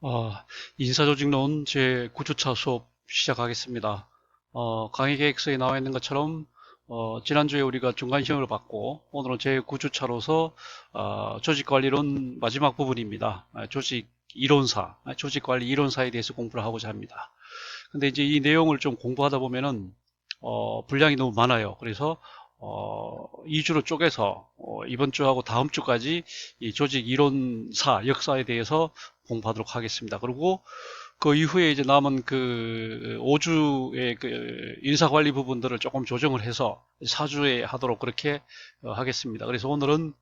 아, 인사조직론 제9주차 수업 시작하겠습니다. 강의 계획서에 나와 있는 것처럼 지난주에 우리가 중간 시험을 받고 오늘은 제9주차로서 조직관리론 마지막 부분입니다. 조직 이론사, 조직관리 이론사에 대해서 공부를 하고자 합니다. 근데 이제 이 내용을 좀 공부하다 보면은 분량이 너무 많아요. 그래서 2주로 쪼개서 이번 주하고 다음 주까지 이 조직 이론사 역사에 대해서 공부하도록 하겠습니다. 그리고 그 이후에 이제 남은 그 5주의 그 인사관리 부분들을 조금 조정을 해서 4주에 하도록 그렇게 하겠습니다. 그래서 오늘은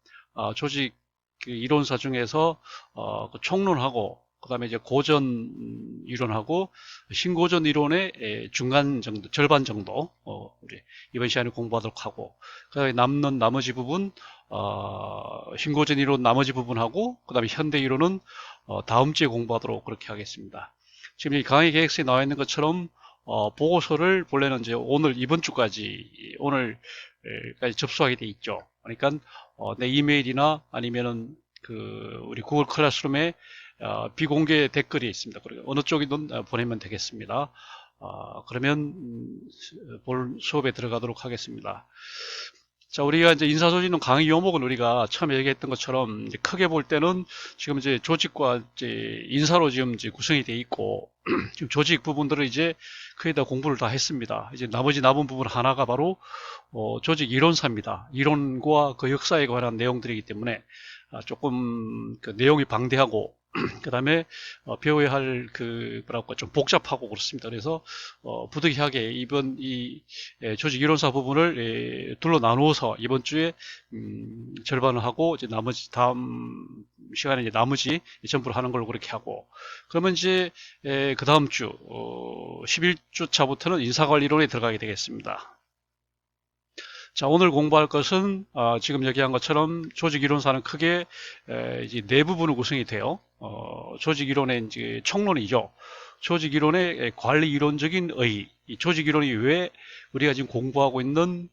조직 그 이론사 중에서 그 총론하고 그다음에 이제 고전 이론하고 신고전 이론의 중간 정도, 절반 정도 우리 이번 시간에 공부하도록 하고 그다음에 남는 나머지 부분 신고전 이론 나머지 부분하고 그다음에 현대 이론은 다음 주에 공부하도록 그렇게 하겠습니다. 지금 이 강의 계획서에 나와 있는 것처럼 보고서를 본래는 이제 오늘 이번 주까지 오늘까지 접수하게 돼 있죠. 그러니까 내 이메일이나 아니면은 그 우리 구글 클래스룸에 비공개 댓글이 있습니다. 그리고 어느 쪽이든 보내면 되겠습니다. 그러면 본 수업에 들어가도록 하겠습니다. 자, 우리가 이제 인사조직론 강의 요목은 우리가 처음에 얘기했던 것처럼 이제 크게 볼 때는 지금 이제 조직과 이제 인사로 지금 이제 구성이 돼 있고 지금 조직 부분들을 이제 거의 다 공부를 다 했습니다. 이제 나머지 남은 부분 하나가 바로 조직 이론사입니다. 이론과 그 역사에 관한 내용들이기 때문에 조금 그 내용이 방대하고 그 다음에 배워야 할 그 뭐랄까 좀 복잡하고 그렇습니다. 그래서 부득이하게 이번 이 조직 이론사 부분을 둘로 나누어서 이번 주에 절반을 하고 이제 나머지 다음 시간에 이제 나머지 전부를 하는 걸로 그렇게 하고 그러면 이제 그 다음 주 11주 차부터는 인사관리론에 들어가게 되겠습니다. 자, 오늘 공부할 것은 지금 얘기한 것처럼 조직이론사는 크게 이제 네 부분으로 구성이 돼요. 조직이론의 이제 총론이죠. 조직이론의 관리 이론적인 의, 이 조직이론이 왜 우리가 지금 공부하고 있는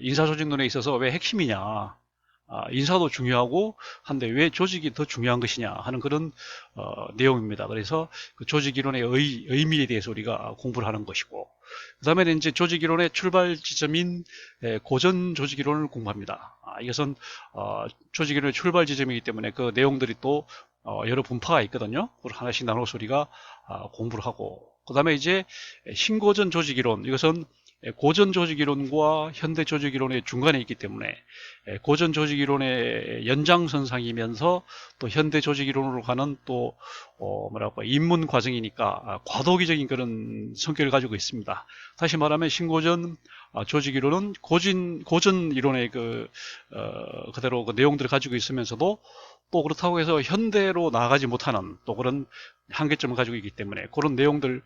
인사조직론에 있어서 왜 핵심이냐, 인사도 중요하고 한데 왜 조직이 더 중요한 것이냐 하는 그런 내용입니다. 그래서 그 조직이론의 의미에 대해서 우리가 공부를 하는 것이고 그 다음에는 이제 조직이론의 출발 지점인 고전 조직이론을 공부합니다. 이것은 조직이론의 출발 지점이기 때문에 그 내용들이 또 여러 분파가 있거든요. 그걸 하나씩 나눠서 우리가 공부를 하고 그 다음에 이제 신고전 조직이론 이것은 고전 조직이론과 현대 조직이론의 중간에 있기 때문에 고전 조직이론의 연장선상이면서 또 현대 조직이론으로 가는 또 뭐랄까 입문 과정이니까 과도기적인 그런 성격을 가지고 있습니다. 다시 말하면 신고전 조직이론은 고전 이론의 그대로 그 내용들을 가지고 있으면서도 또 그렇다고 해서 현대로 나아가지 못하는 또 그런 한계점을 가지고 있기 때문에 그런 내용들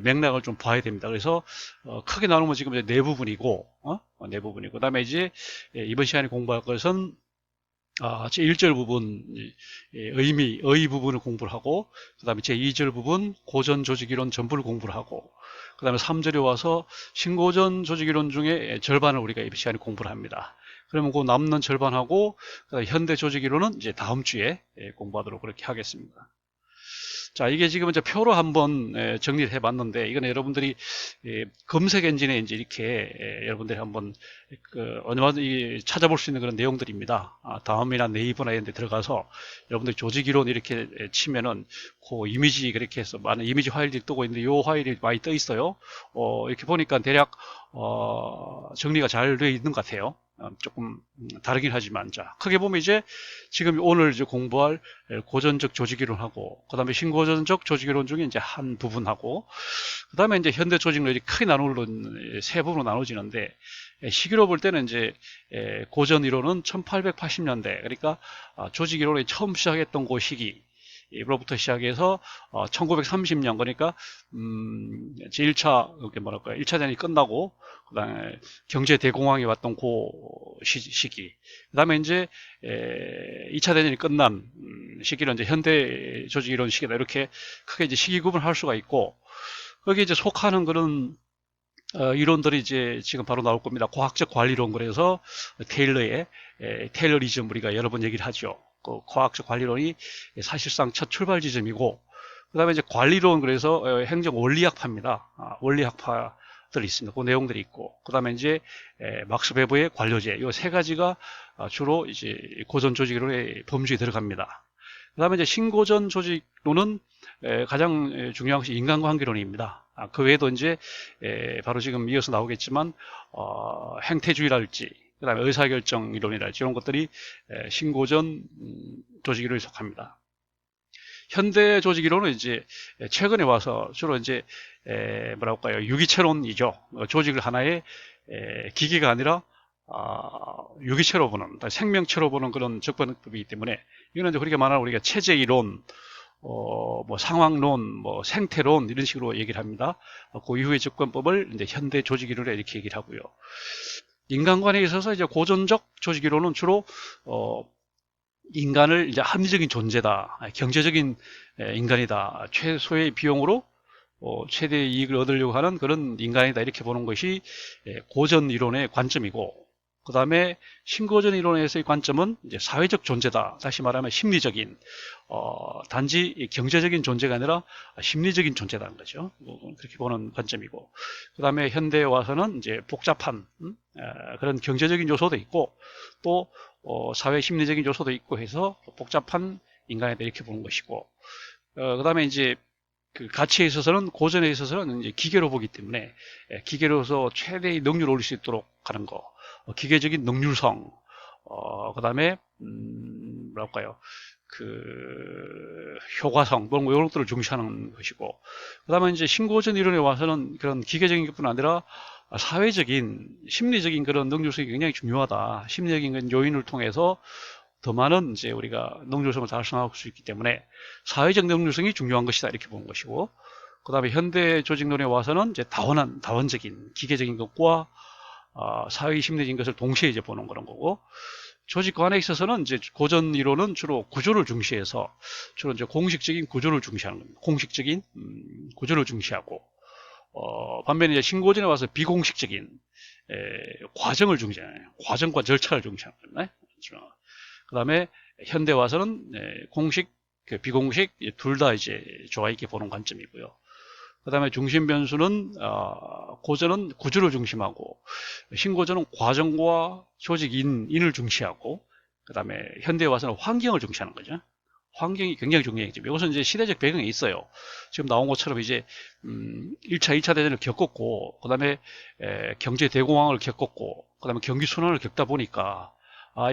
맥락을 좀 봐야 됩니다. 그래서 크게 나누면 지금 이제 네 부분이고 네 부분이고 그다음에 이제 이번 시간에 공부할 것은 제1절 부분 의 부분을 공부를 하고 그 다음에 제2절 부분 고전 조직이론 전부를 공부를 하고 그 다음에 3절에 와서 신고전 조직이론 중에 절반을 우리가 이번 시간에 공부를 합니다. 그러면 그 남는 절반하고 그다음에 현대 조직이론은 이제 다음 주에 공부하도록 그렇게 하겠습니다. 자, 이게 지금 이제 표로 한번 정리를 해봤는데, 이건 여러분들이 검색 엔진에 이제 이렇게 여러분들이 한번 얼마든지 찾아볼 수 있는 그런 내용들입니다. 다음이나 네이버나 이런 데 들어가서 여러분들이 조직이론 이렇게 치면은 그 이미지 그렇게 해서 많은 이미지 파일들이 뜨고 있는데, 이 파일이 많이 떠 있어요. 이렇게 보니까 대략 정리가 잘 되어 있는 것 같아요. 조금 다르긴 하지만 자 크게 보면 이제 지금 오늘 이제 공부할 고전적 조직이론하고 그다음에 신고전적 조직이론 중에 이제 한 부분하고 그다음에 이제 현대 조직론이 크게 나누는 세 부분으로 나눠지는데 시기로 볼 때는 이제 고전 이론은 1880년대 그러니까 조직 이론이 처음 시작했던 그 시기 로부터 시작해서 1930년 그러니까 제1차 뭐랄까 1차 대전이 끝나고 그다음에 경제 대공황이 왔던 그 시기 그다음에 이제 2차 대전이 끝난 시기는 이제 현대 조직 이론 시기다 이렇게 크게 이제 시기 구분할 수가 있고 거기에 이제 속하는 그런 이론들이 이제 지금 바로 나올 겁니다. 과학적 관리론 그래서 테일러의 테일러리즘 우리가 여러 번 얘기를 하죠. 그 과학적 관리론이 사실상 첫 출발 지점이고 그 다음에 이제 관리론, 그래서 행정 원리학파입니다. 원리학파들이 있습니다. 그 내용들이 있고, 그 다음에 이제 막스 베버의 관료제, 이 세 가지가 주로 이제 고전 조직론의 범주에 들어갑니다. 그 다음에 이제 신고전 조직론은 가장 중요한 것이 인간관계론입니다. 그 외에도 이제 바로 지금 이어서 나오겠지만 행태주의랄지, 그 다음에 의사결정 이론이랄지 이런 것들이 신고전 조직이론에 속합니다. 현대 조직 이론은 이제 최근에 와서 주로 이제 뭐랄까요, 유기체론이죠. 조직을 하나의 기계가 아니라 유기체로 보는, 생명체로 보는 그런 접근법이기 때문에, 이거는 이제 우리가 말하는 우리가 체제 이론, 뭐 상황론, 뭐 생태론 이런 식으로 얘기를 합니다. 그 이후의 접근법을 이제 현대 조직 이론에 이렇게 얘기를 하고요. 인간관계에 있어서 이제 고전적 조직 이론은 주로 인간을 이제 합리적인 존재다, 경제적인 인간이다, 최소의 비용으로 최대의 이익을 얻으려고 하는 그런 인간이다, 이렇게 보는 것이 고전 이론의 관점이고, 그 다음에 신고전 이론에서의 관점은 이제 사회적 존재다, 다시 말하면 심리적인, 단지 경제적인 존재가 아니라 심리적인 존재라는 거죠. 그렇게 보는 관점이고, 그 다음에 현대에 와서는 이제 복잡한 그런 경제적인 요소도 있고, 또 사회 심리적인 요소도 있고 해서 복잡한 인간이다, 이렇게 보는 것이고, 그 다음에 이제 그 가치에 있어서는, 고전에 있어서는 이제 기계로 보기 때문에 기계로서 최대의 능률을 올릴 수 있도록 하는 거, 기계적인 능률성, 그 다음에 뭐랄까요, 그 효과성, 뭐 이런 것들을 중시하는 것이고, 그 다음에 이제 신고전 이론에 와서는 그런 기계적인 것뿐 아니라 사회적인, 심리적인 그런 능률성이 굉장히 중요하다. 심리적인 요인을 통해서 더 많은 이제 우리가 능률성을 달성할 수 있기 때문에 사회적 능률성이 중요한 것이다, 이렇게 보는 것이고, 그 다음에 현대 조직론에 와서는 이제 다원적인 기계적인 것과 사회 심리적인 것을 동시에 이제 보는 그런 거고, 조직관에 있어서는 이제 고전 이론은 주로 구조를 중시해서 주로 이제 공식적인 구조를 중시하는 겁니다. 공식적인 구조를 중시하고, 반면에 이제 신고전에 와서 비공식적인 과정을 중시하는, 과정과 절차를 중시하는 겁니다. 그 다음에 현대 와서는 공식, 비공식 둘 다 이제 조화 있게 보는 관점이고요. 그 다음에 중심 변수는 고전은 구조를 중심하고, 신고전은 과정과 조직인을 중시하고, 그 다음에 현대에 와서는 환경을 중시하는 거죠. 환경이 굉장히 중요해지죠. 이것은 이제 시대적 배경이 있어요. 지금 나온 것처럼 이제 1차, 2차 대전을 겪었고, 그 다음에 경제 대공황을 겪었고, 그 다음에 경기 순환을 겪다 보니까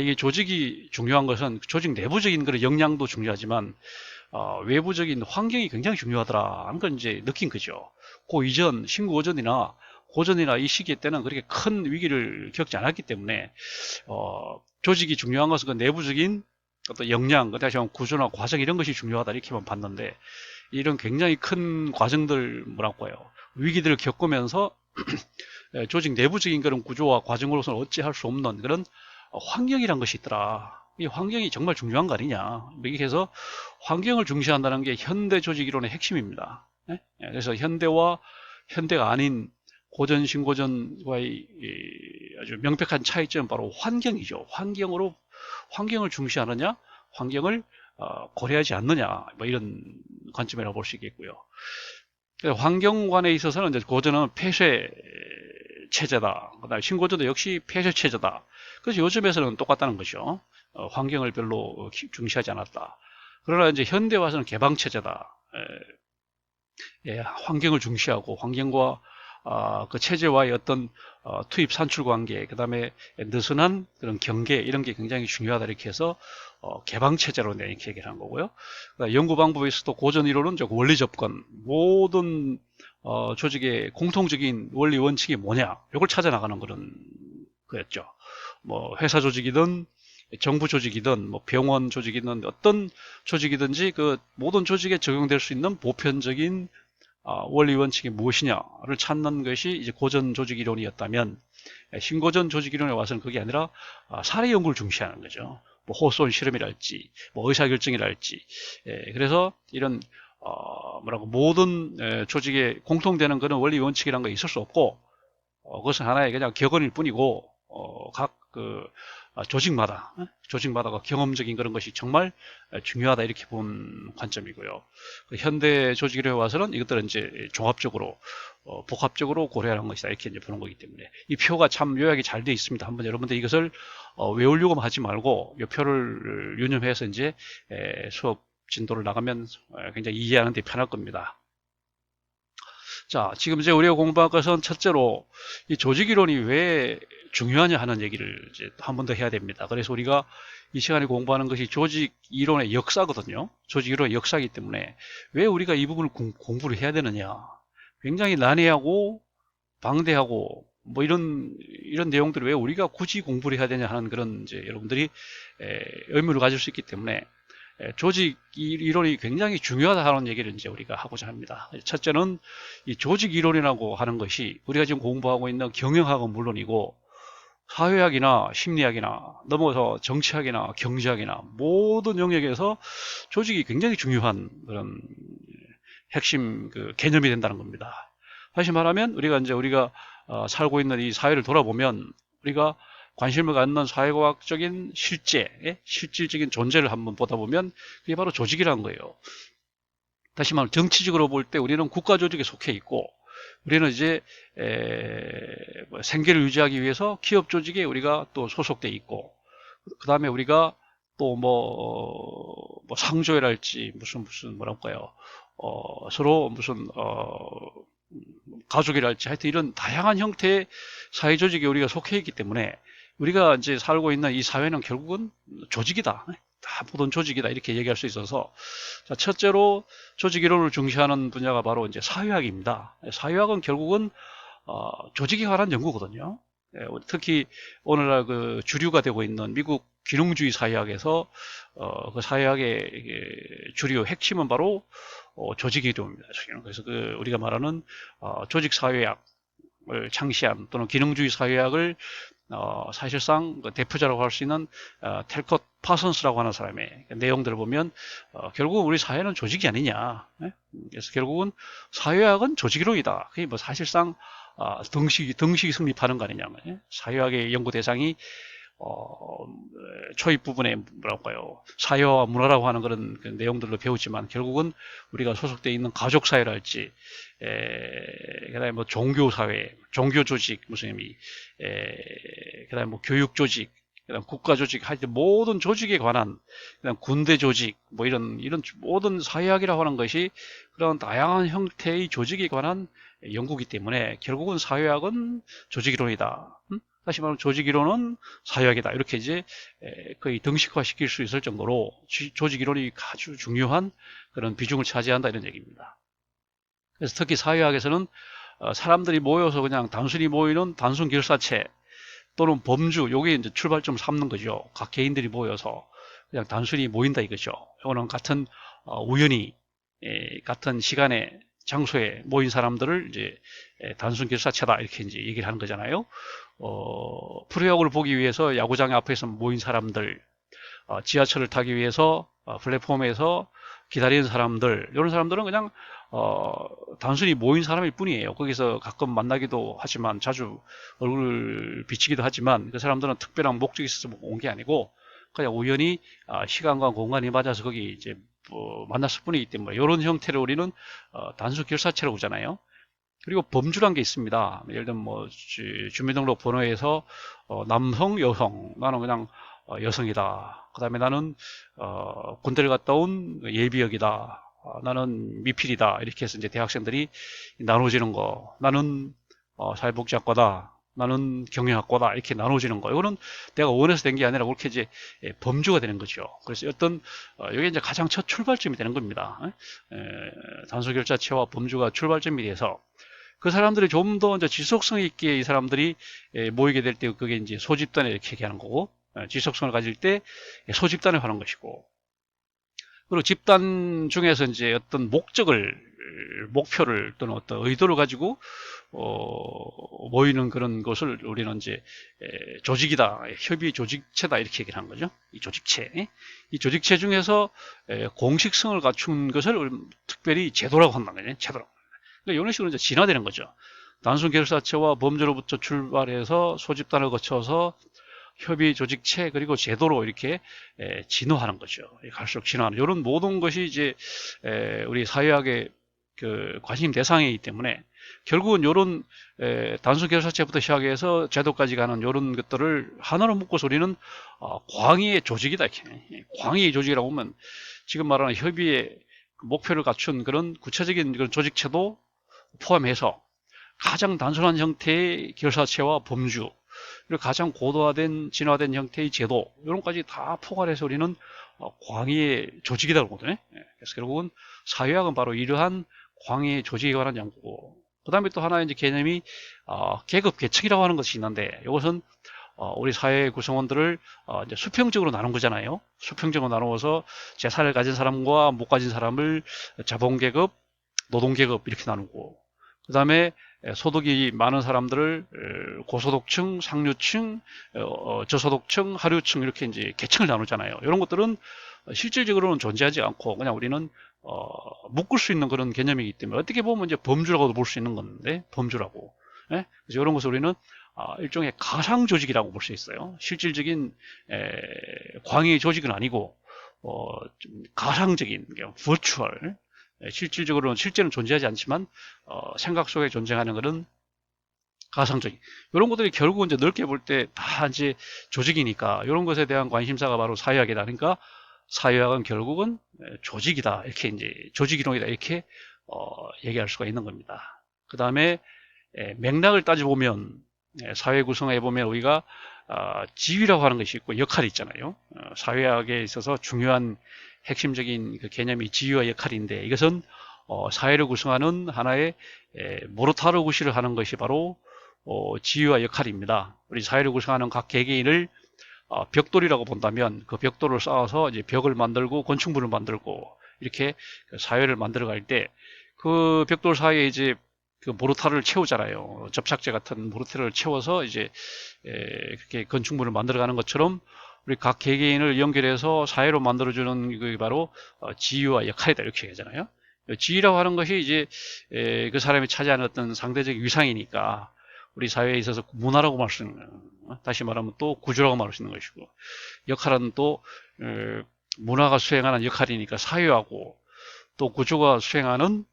이게 조직이 중요한 것은 조직 내부적인 그런 역량도 중요하지만 외부적인 환경이 굉장히 중요하더라 하는 걸 이제 느낀 거죠. 그 이전 신고전이나 고전이나 이 시기에 때는 그렇게 큰 위기를 겪지 않았기 때문에 조직이 중요한 것은 그 내부적인 어떤 역량, 다시 말하면 구조나 과정 이런 것이 중요하다, 이렇게만 봤는데, 이런 굉장히 큰 과정들, 뭐랄까요, 위기들을 겪으면서 조직 내부적인 그런 구조와 과정으로서는 어찌할 수 없는 그런 환경이란 것이 있더라. 이 환경이 정말 중요한 거 아니냐. 이렇게 해서 환경을 중시한다는 게 현대 조직 이론의 핵심입니다. 그래서 현대가 아닌 고전, 신고전과의 아주 명백한 차이점은 바로 환경이죠. 환경을 중시하느냐, 환경을 고려하지 않느냐, 뭐 이런 관점이라고 볼 수 있겠고요. 환경관에 있어서는 이제 고전은 폐쇄 체제다. 그다음에 신고전도 역시 폐쇄 체제다. 그래서 요즘에서는 똑같다는 거죠. 환경을 별로 중시하지 않았다. 그러나 이제 현대 와서는 개방 체제다. 환경을 중시하고, 환경과 그 체제와의 어떤 투입 산출 관계, 그 다음에 느슨한 그런 경계, 이런 게 굉장히 중요하다, 이렇게 해서 개방 체제로 이렇게 얘기를 한 거고요. 연구 방법에서도 고전 이론은 원리 접근, 모든 조직의 공통적인 원리 원칙이 뭐냐, 이걸 찾아 나가는 그런 거였죠. 뭐 회사 조직이든 정부 조직이든 뭐 병원 조직이든 어떤 조직이든지 그 모든 조직에 적용될 수 있는 보편적인 원리 원칙이 무엇이냐를 찾는 것이 이제 고전 조직 이론이었다면, 신고전 조직 이론에 와서는 그게 아니라 사례 연구를 중시하는 거죠. 뭐 호소온 실험이랄지, 뭐 의사결정이랄지. 그래서 이런 뭐라고 모든 조직에 공통되는 그런 원리 원칙이라는 거 있을 수 없고, 그것은 하나의 그냥 격언일 뿐이고, 각 그 조직마다가 경험적인 그런 것이 정말 중요하다 이렇게 본 관점이고요. 현대 조직이론에 와서는 이것들은 이제 종합적으로 복합적으로 고려하는 것이다 이렇게 이제 보는 거기 때문에 이 표가 참 요약이 잘 되어 있습니다. 한번 여러분들 이것을 외우려고만 하지 말고 이 표를 유념해서 이제 수업 진도를 나가면 굉장히 이해하는 데 편할 겁니다. 자, 지금 이제 우리가 공부할 것은 첫째로 이 조직 이론이 왜 중요하냐 하는 얘기를 이제 한 번 더 해야 됩니다. 그래서 우리가 이 시간에 공부하는 것이 조직 이론의 역사거든요. 조직 이론의 역사이기 때문에 왜 우리가 이 부분을 공부를 해야 되느냐. 굉장히 난해하고 방대하고 뭐 이런 내용들을 왜 우리가 굳이 공부를 해야 되냐 하는 그런 이제 여러분들이 의문을 가질 수 있기 때문에 조직 이론이 굉장히 중요하다는 얘기를 이제 우리가 하고자 합니다. 첫째는 이 조직 이론이라고 하는 것이 우리가 지금 공부하고 있는 경영학은 물론이고 사회학이나 심리학이나 넘어서 정치학이나 경제학이나 모든 영역에서 조직이 굉장히 중요한 그런 핵심 그 개념이 된다는 겁니다. 다시 말하면 우리가 살고 있는 이 사회를 돌아보면 우리가 관심을 갖는 사회과학적인 실질적인 존재를 한번 보다 보면 그게 바로 조직이라는 거예요. 다시 말하면 정치적으로 볼 때 우리는 국가 조직에 속해 있고 우리는 이제 생계를 유지하기 위해서 기업 조직에 우리가 또 소속돼 있고 그 다음에 우리가 또 뭐 상조회랄지 무슨 뭐랄까요 서로 무슨 가족이랄지 하여튼 이런 다양한 형태의 사회 조직에 우리가 속해 있기 때문에 우리가 이제 살고 있는 이 사회는 결국은 조직이다. 다 모든 조직이다. 이렇게 얘기할 수 있어서. 자, 첫째로 조직 이론을 중시하는 분야가 바로 이제 사회학입니다. 사회학은 결국은, 조직에 관한 연구거든요. 특히 오늘날 그 주류가 되고 있는 미국 기능주의 사회학에서, 그 사회학의 주류 핵심은 바로, 조직 이론입니다. 그래서 우리가 말하는, 조직 사회학을 창시한 또는 기능주의 사회학을 사실상 대표자라고 할 수 있는 텔컷 파슨스라고 하는 사람의 내용들을 보면 결국 우리 사회는 조직이 아니냐. 그래서 결국은 사회학은 조직이론이다. 그게 뭐 사실상 등식이 성립하는 거 아니냐. 사회학의 연구 대상이 초입 부분에 뭐랄까요 사회와 문화라고 하는 그런 내용들로 배우지만 결국은 우리가 소속되어 있는 가족 사회랄지 그다음에 뭐 종교 사회, 종교 조직 무슨 의미, 그다음에 뭐 교육 조직, 그다음 국가 조직, 하여튼 모든 조직에 관한 그다음 군대 조직 뭐 이런 모든 사회학이라고 하는 것이 그런 다양한 형태의 조직에 관한 연구이기 때문에 결국은 사회학은 조직이론이다. 다시 말하면 조직이론은 사회학이다. 이렇게 이제 거의 등식화 시킬 수 있을 정도로 조직이론이 아주 중요한 그런 비중을 차지한다 이런 얘기입니다. 그래서 특히 사회학에서는 사람들이 모여서 그냥 단순히 모이는 단순 결사체 또는 범주, 요게 이제 출발점 삼는 거죠. 각 개인들이 모여서 그냥 단순히 모인다 이거죠. 이거는 같은 우연히 같은 시간에 장소에 모인 사람들을 이제 단순 결사체다 이렇게 이제 얘기를 하는 거잖아요. 프로야구를 보기 위해서 야구장 앞에서 모인 사람들, 지하철을 타기 위해서 플랫폼에서 기다리는 사람들, 이런 사람들은 그냥 단순히 모인 사람일 뿐이에요. 거기서 가끔 만나기도 하지만 자주 얼굴을 비치기도 하지만 그 사람들은 특별한 목적이 있어서 온 게 아니고 그냥 우연히 시간과 공간이 맞아서 거기 이제 만났을 뿐이기 때문에 이런 형태를 우리는 단순 결사체라고 하잖아요. 그리고 범주란 게 있습니다. 예를 들면 뭐 주민등록 번호에서 남성, 여성, 나는 그냥 여성이다. 그 다음에 나는 군대를 갔다 온 예비역이다. 나는 미필이다. 이렇게 해서 이제 대학생들이 나눠지는 거. 나는 사회복지학과다. 나는 경영학과다. 이렇게 나눠지는 거. 이거는 내가 원해서 된 게 아니라 그렇게 이제 범주가 되는 거죠. 그래서 어떤 이게 이제 가장 첫 출발점이 되는 겁니다. 단소결자체와 범주가 출발점이 돼서 그 사람들이 좀 더 이제 지속성 있게 이 사람들이 모이게 될 때 그게 이제 소집단을 이렇게 얘기하는 거고 지속성을 가질 때 소집단을 하는 것이고 그리고 집단 중에서 이제 어떤 목표를 또는 어떤 의도를 가지고 모이는 그런 것을 우리는 이제 조직이다, 협의 조직체다 이렇게 얘기를 하는 거죠. 이 조직체 중에서 공식성을 갖춘 것을 특별히 제도라고 한다는 거예요. 제도라고. 그러니까 이런 식으로 이제 진화되는 거죠. 단순 결사체와 범죄로부터 출발해서 소집단을 거쳐서 협의 조직체 그리고 제도로 이렇게 진화하는 거죠. 갈수록 진화하는 이런 모든 것이 이제 우리 사회학의 그 관심 대상이기 때문에 결국은 이런 단순 결사체부터 시작해서 제도까지 가는 이런 것들을 하나로 묶어서 우리는 광의의 조직이다. 이렇게. 광의의 조직이라고 하면 지금 말하는 협의의 목표를 갖춘 그런 구체적인 그런 조직체도 포함해서 가장 단순한 형태의 결사체와 범주, 그리고 가장 고도화된 진화된 형태의 제도 이런 것까지 다 포괄해서 우리는 광의의 조직이라고 보거든요. 그래서 결국은 사회학은 바로 이러한 광의의 조직에 관한 연구고, 그 다음에 또 하나의 이제 개념이 계급 계층이라고 하는 것이 있는데, 이것은 우리 사회 구성원들을 이제 수평적으로 나눈 거잖아요. 수평적으로 나누어서 재산을 가진 사람과 못 가진 사람을 자본계급, 노동계급 이렇게 나누고, 그 다음에 소득이 많은 사람들을 고소득층, 상류층, 저소득층, 하류층 이렇게 이제 계층을 나누잖아요. 이런 것들은 실질적으로는 존재하지 않고 그냥 우리는 묶을 수 있는 그런 개념이기 때문에 어떻게 보면 이제 범주라고도 볼 수 있는 건데, 범주라고. 예? 그래서 이런 것을 우리는 일종의 가상 조직이라고 볼 수 있어요. 실질적인 광의 조직은 아니고 좀 가상적인 버추얼, 실질적으로는 실제는 존재하지 않지만 생각 속에 존재하는 것은 가상적인 이런 것들이 결국은 이제 넓게 볼 때 다 이제 조직이니까 이런 것에 대한 관심사가 바로 사회학이다. 그러니까 사회학은 결국은 조직이다, 이렇게 이제 조직이론이다, 이렇게 얘기할 수가 있는 겁니다. 그 다음에 맥락을 따져보면 사회 구성에 보면 우리가 지위라고 하는 것이 있고 역할이 있잖아요. 사회학에 있어서 중요한 핵심적인 그 개념이 지위와 역할인데, 이것은 사회를 구성하는 하나의 모르타르 구시를 하는 것이 바로 지위와 역할입니다. 우리 사회를 구성하는 각 개개인을 벽돌이라고 본다면 그 벽돌을 쌓아서 이제 벽을 만들고 건축물을 만들고 이렇게 사회를 만들어갈 때 그 벽돌 사이에 이제 그 모르타르를 채우잖아요. 접착제 같은 모르타르를 채워서 이제 그렇게 건축물을 만들어가는 것처럼 우리 각 개개인을 연결해서 사회로 만들어주는 그 바로 지위와 역할이다, 이렇게 하잖아요. 지위라고 하는 것이 이제 그 사람이 차지하는 어떤 상대적 위상이니까 우리 사회에 있어서 문화라고 말할 수 있는 거예요. 다시 말하면 또 구조라고 말할 수 있는 것이고, 역할은 또 문화가 수행하는 역할이니까 사회하고, 또 구조가 수행하는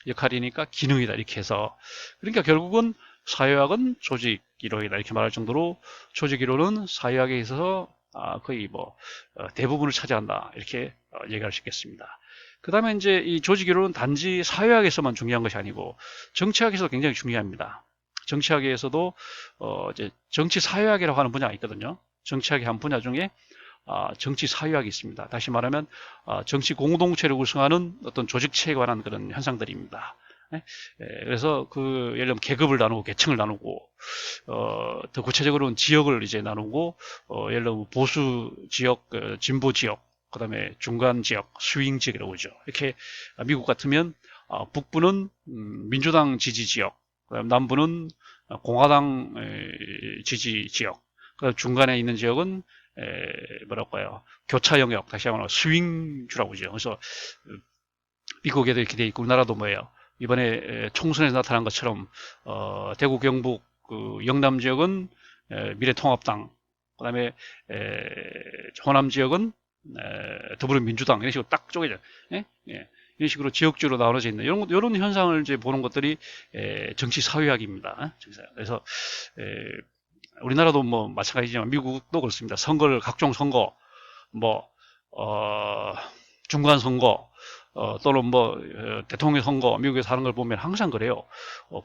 역할이니까 기능이다, 이렇게 해서, 그러니까 결국은 사회학은 조직이론이다, 이렇게 말할 정도로 조직이론은 사회학에 있어서 거의 뭐 대부분을 차지한다, 이렇게 얘기할 수 있겠습니다. 그 다음에 이제 이 조직이론은 단지 사회학에서만 중요한 것이 아니고 정치학에서도 굉장히 중요합니다. 정치학에서도 이제 정치 사회학이라고 하는 분야가 있거든요. 정치학의 한 분야 중에 정치 사회학이 있습니다. 다시 말하면 정치 공동체를 구성하는 어떤 조직체에 관한 그런 현상들입니다. 그래서 그 예를 들면 계급을 나누고 계층을 나누고 더 구체적으로는 지역을 이제 나누고 예를 들면 보수 지역, 진보 지역, 그 다음에 중간 지역, 스윙 지역이라고 그러죠. 이렇게 미국 같으면 북부는 민주당 지지 지역, 그다음 남부는 공화당 지지 지역, 그다음 중간에 있는 지역은 뭐랄까요, 교차 영역, 다시 한번 스윙주라고 그러죠. 그래서 미국에도 이렇게 돼 있고 우리나라도 뭐예요, 이번에 총선에서 나타난 것처럼 대구 경북 그 영남 지역은 미래통합당, 그다음에 호남 지역은 더불어민주당, 이런 식으로 딱 쪼개져. 예? 예. 이런 식으로 지역주로 나눠져 있는 이런 현상을 이제 보는 것들이 정치 사회학입니다. 그래서 우리나라도 뭐 마찬가지지만 미국도 그렇습니다. 선거를 각종 선거, 뭐 중간 선거, 또는 뭐 대통령 선거, 미국에서 하는 걸 보면 항상 그래요.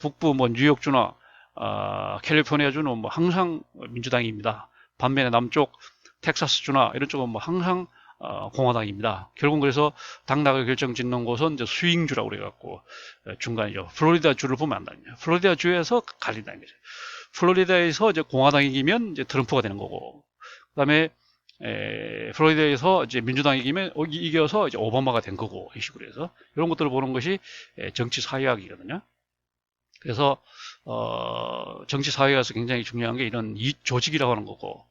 북부 뭐 뉴욕주나 캘리포니아주는 뭐 항상 민주당입니다. 반면에 남쪽 텍사스주나 이런 쪽은 뭐 항상 공화당입니다. 결국은 그래서 당락을 결정짓는 곳은 이제 스윙주라고 그래갖고 중간이죠. 플로리다 주를 보면 안다니요. 플로리다 주에서 갈린다는 거죠. 플로리다에서 이제 공화당이 이기면 이제 트럼프가 되는 거고, 그다음에 플로리다에서 이제 민주당이 이겨서 이제 오바마가 된 거고, 이 식으로 해서 이런 것들을 보는 것이 정치 사회학이거든요. 그래서 정치 사회학에서 굉장히 중요한 게 이런 조직이라고 하는 거고,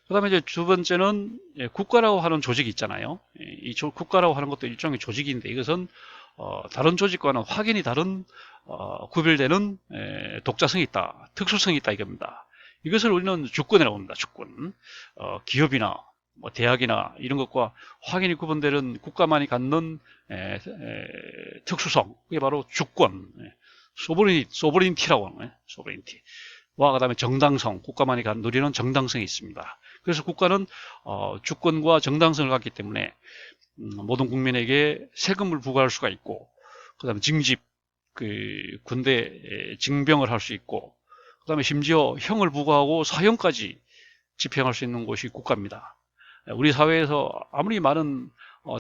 그 다음에 이제 두 번째는 국가라고 하는 조직이 있잖아요. 이 국가라고 하는 것도 일종의 조직인데, 이것은 다른 조직과는 확연히 다른 구별되는 독자성이 있다, 특수성이 있다, 이겁니다. 이것을 우리는 주권이라고 합니다. 주권. 기업이나 뭐 대학이나 이런 것과 확연히 구분되는 국가만이 갖는 특수성, 그게 바로 주권, 소버리니티라고 하는 거예요. 소버리니티. 와 그다음에 정당성, 국가만이 누리는 정당성이 있습니다. 그래서 국가는 주권과 정당성을 갖기 때문에 모든 국민에게 세금을 부과할 수가 있고, 그다음에 징집, 군대 징병을 할 수 있고, 그다음에 심지어 형을 부과하고 사형까지 집행할 수 있는 곳이 국가입니다. 우리 사회에서 아무리 많은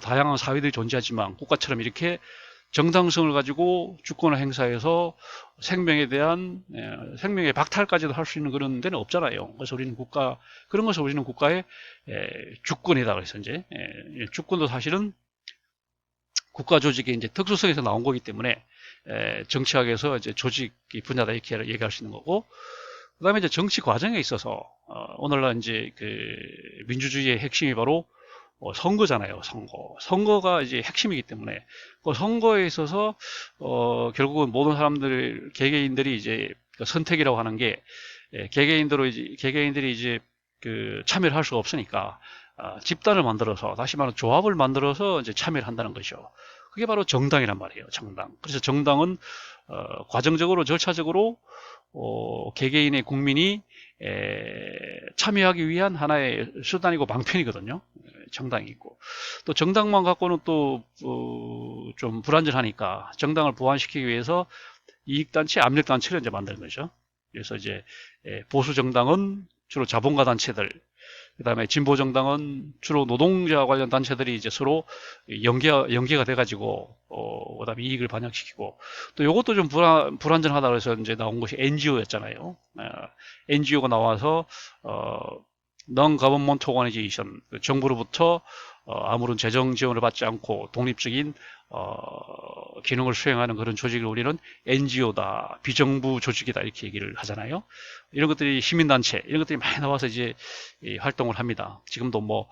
다양한 사회들이 존재하지만 국가처럼 이렇게 정당성을 가지고 주권을 행사해서 생명에 대한 생명의 박탈까지도 할 수 있는 그런 데는 없잖아요. 그래서 우리는 그런 것을 우리는 국가의 주권이다 그래서 이제 주권도 사실은 국가 조직의 이제 특수성에서 나온 거기 때문에 정치학에서 이제 조직 분야다 이렇게 얘기할 수 있는 거고, 그다음에 이제 정치 과정에 있어서 오늘날 이제 민주주의의 핵심이 바로 선거잖아요. 선거가 이제 핵심이기 때문에 그 선거에 있어서 결국은 모든 사람들 개개인들이 이제 선택이라고 하는 게 개개인들이 이제 참여를 할 수가 없으니까 집단을 만들어서, 다시 말하면 조합을 만들어서 이제 참여를 한다는 것이죠. 그게 바로 정당이란 말이에요. 정당. 그래서 정당은 과정적으로 절차적으로 개개인의 국민이 참여하기 위한 하나의 수단이고 방편이거든요. 정당이 있고, 또 정당만 갖고는 또 좀 불안전하니까 정당을 보완시키기 위해서 이익단체, 압력단체를 이제 만드는 거죠. 그래서 이제 보수 정당은 주로 자본가 단체들, 그 다음에 진보 정당은 주로 노동자 관련 단체들이 이제 서로 연계가 돼가지고 그다음에 이익을 반영시키고, 또 이것도 좀 불안전하다 그래서 이제 나온 것이 NGO였잖아요. NGO가 나와서 Non-Government Organization, 정부로부터 아무런 재정 지원을 받지 않고 독립적인 기능을 수행하는 그런 조직을 우리는 NGO다, 비정부 조직이다 이렇게 얘기를 하잖아요. 이런 것들이 시민단체, 이런 것들이 많이 나와서 이제 활동을 합니다. 지금도 뭐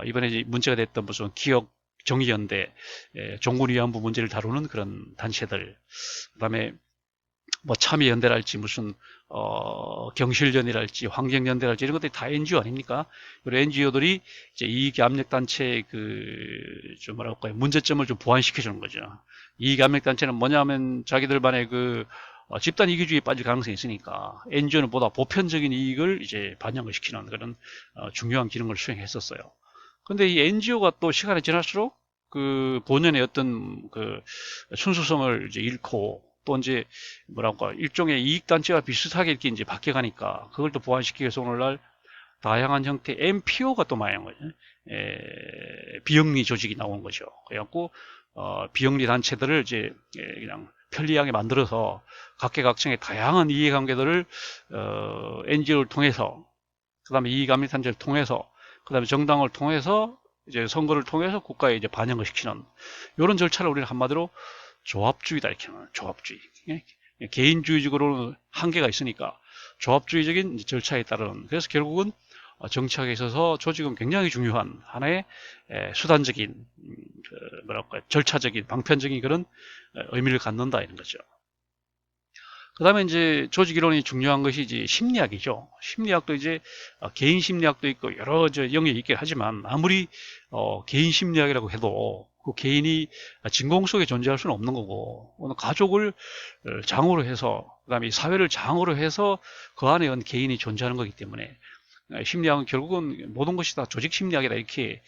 이번에 이제 문제가 됐던 무슨 기억 정의연대, 종군위안부 문제를 다루는 그런 단체들, 그다음에 뭐 참여연대랄지 무슨 경실련이랄지 환경연대랄지 이런 것들이 다 NGO 아닙니까? 그리고 NGO들이 이제 이익압력단체의 좀 뭐랄까요, 문제점을 좀 보완시켜 주는 거죠. 이익압력단체는 뭐냐면 자기들만의 집단 이기주의에 빠질 가능성이 있으니까 NGO는 보다 보편적인 이익을 이제 반영을 시키는 그런 중요한 기능을 수행했었어요. 근데 이 NGO가 또 시간이 지날수록 본연의 어떤 순수성을 이제 잃고, 또 이제 뭐랄까 일종의 이익단체와 비슷하게 이렇게 이제 바뀌어가니까 그걸 또 보완시키기 위해서 오늘날 다양한 형태의 NPO가 또 많이 나온 거죠. 비영리 조직이 나온 거죠. 그래갖고 비영리 단체들을 이제 그냥 편리하게 만들어서 각계각층의 다양한 이해관계들을 NGO를 통해서, 그다음에 이익압력단체를 통해서, 그다음에 정당을 통해서, 이제 선거를 통해서 국가에 이제 반영을 시키는 이런 절차를 우리는 한마디로 조합주의다 이렇게 하는, 조합주의. 개인주의적으로는 한계가 있으니까 조합주의적인 절차에 따른, 그래서 결국은 정치학에 있어서 조직은 굉장히 중요한 하나의 수단적인 뭐랄까 절차적인 방편적인 그런 의미를 갖는다 이런 거죠. 그 다음에 이제 조직 이론이 중요한 것이 이제 심리학이죠. 심리학도 이제 개인 심리학도 있고 여러 영역이 있긴 하지만, 아무리 개인 심리학이라고 해도 그 개인이 진공 속에 존재할 수는 없는 거고, 오늘 가족을 장으로 해서, 그 다음에 사회를 장으로 해서 그 안에 개인이 존재하는 거기 때문에 심리학은 결국은 모든 것이 다 조직 심리학이다 이렇게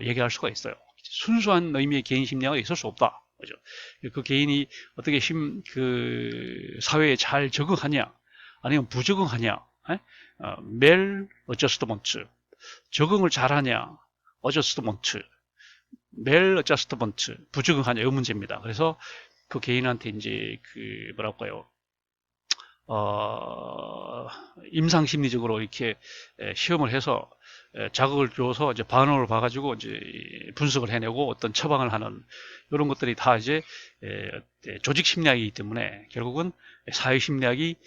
얘기할 수가 있어요. 순수한 의미의 개인 심리학은 있을 수 없다. 그죠? 그 개인이 어떻게 사회에 잘 적응하냐, 아니면 부적응하냐, 멜 어저스트먼트, 적응을 잘하냐, 어저스트먼트, 멜 어저스트먼트, 부적응하냐, 이 문제입니다. 그래서 그 개인한테 이제 뭐랄까요, 임상심리적으로 이렇게 시험을 해서 자극을 줘서 이제 반응을 봐가지고 이제 분석을 해내고 어떤 처방을 하는 이런 것들이 다 이제 조직 심리학이기 때문에 결국은 사회 심리학이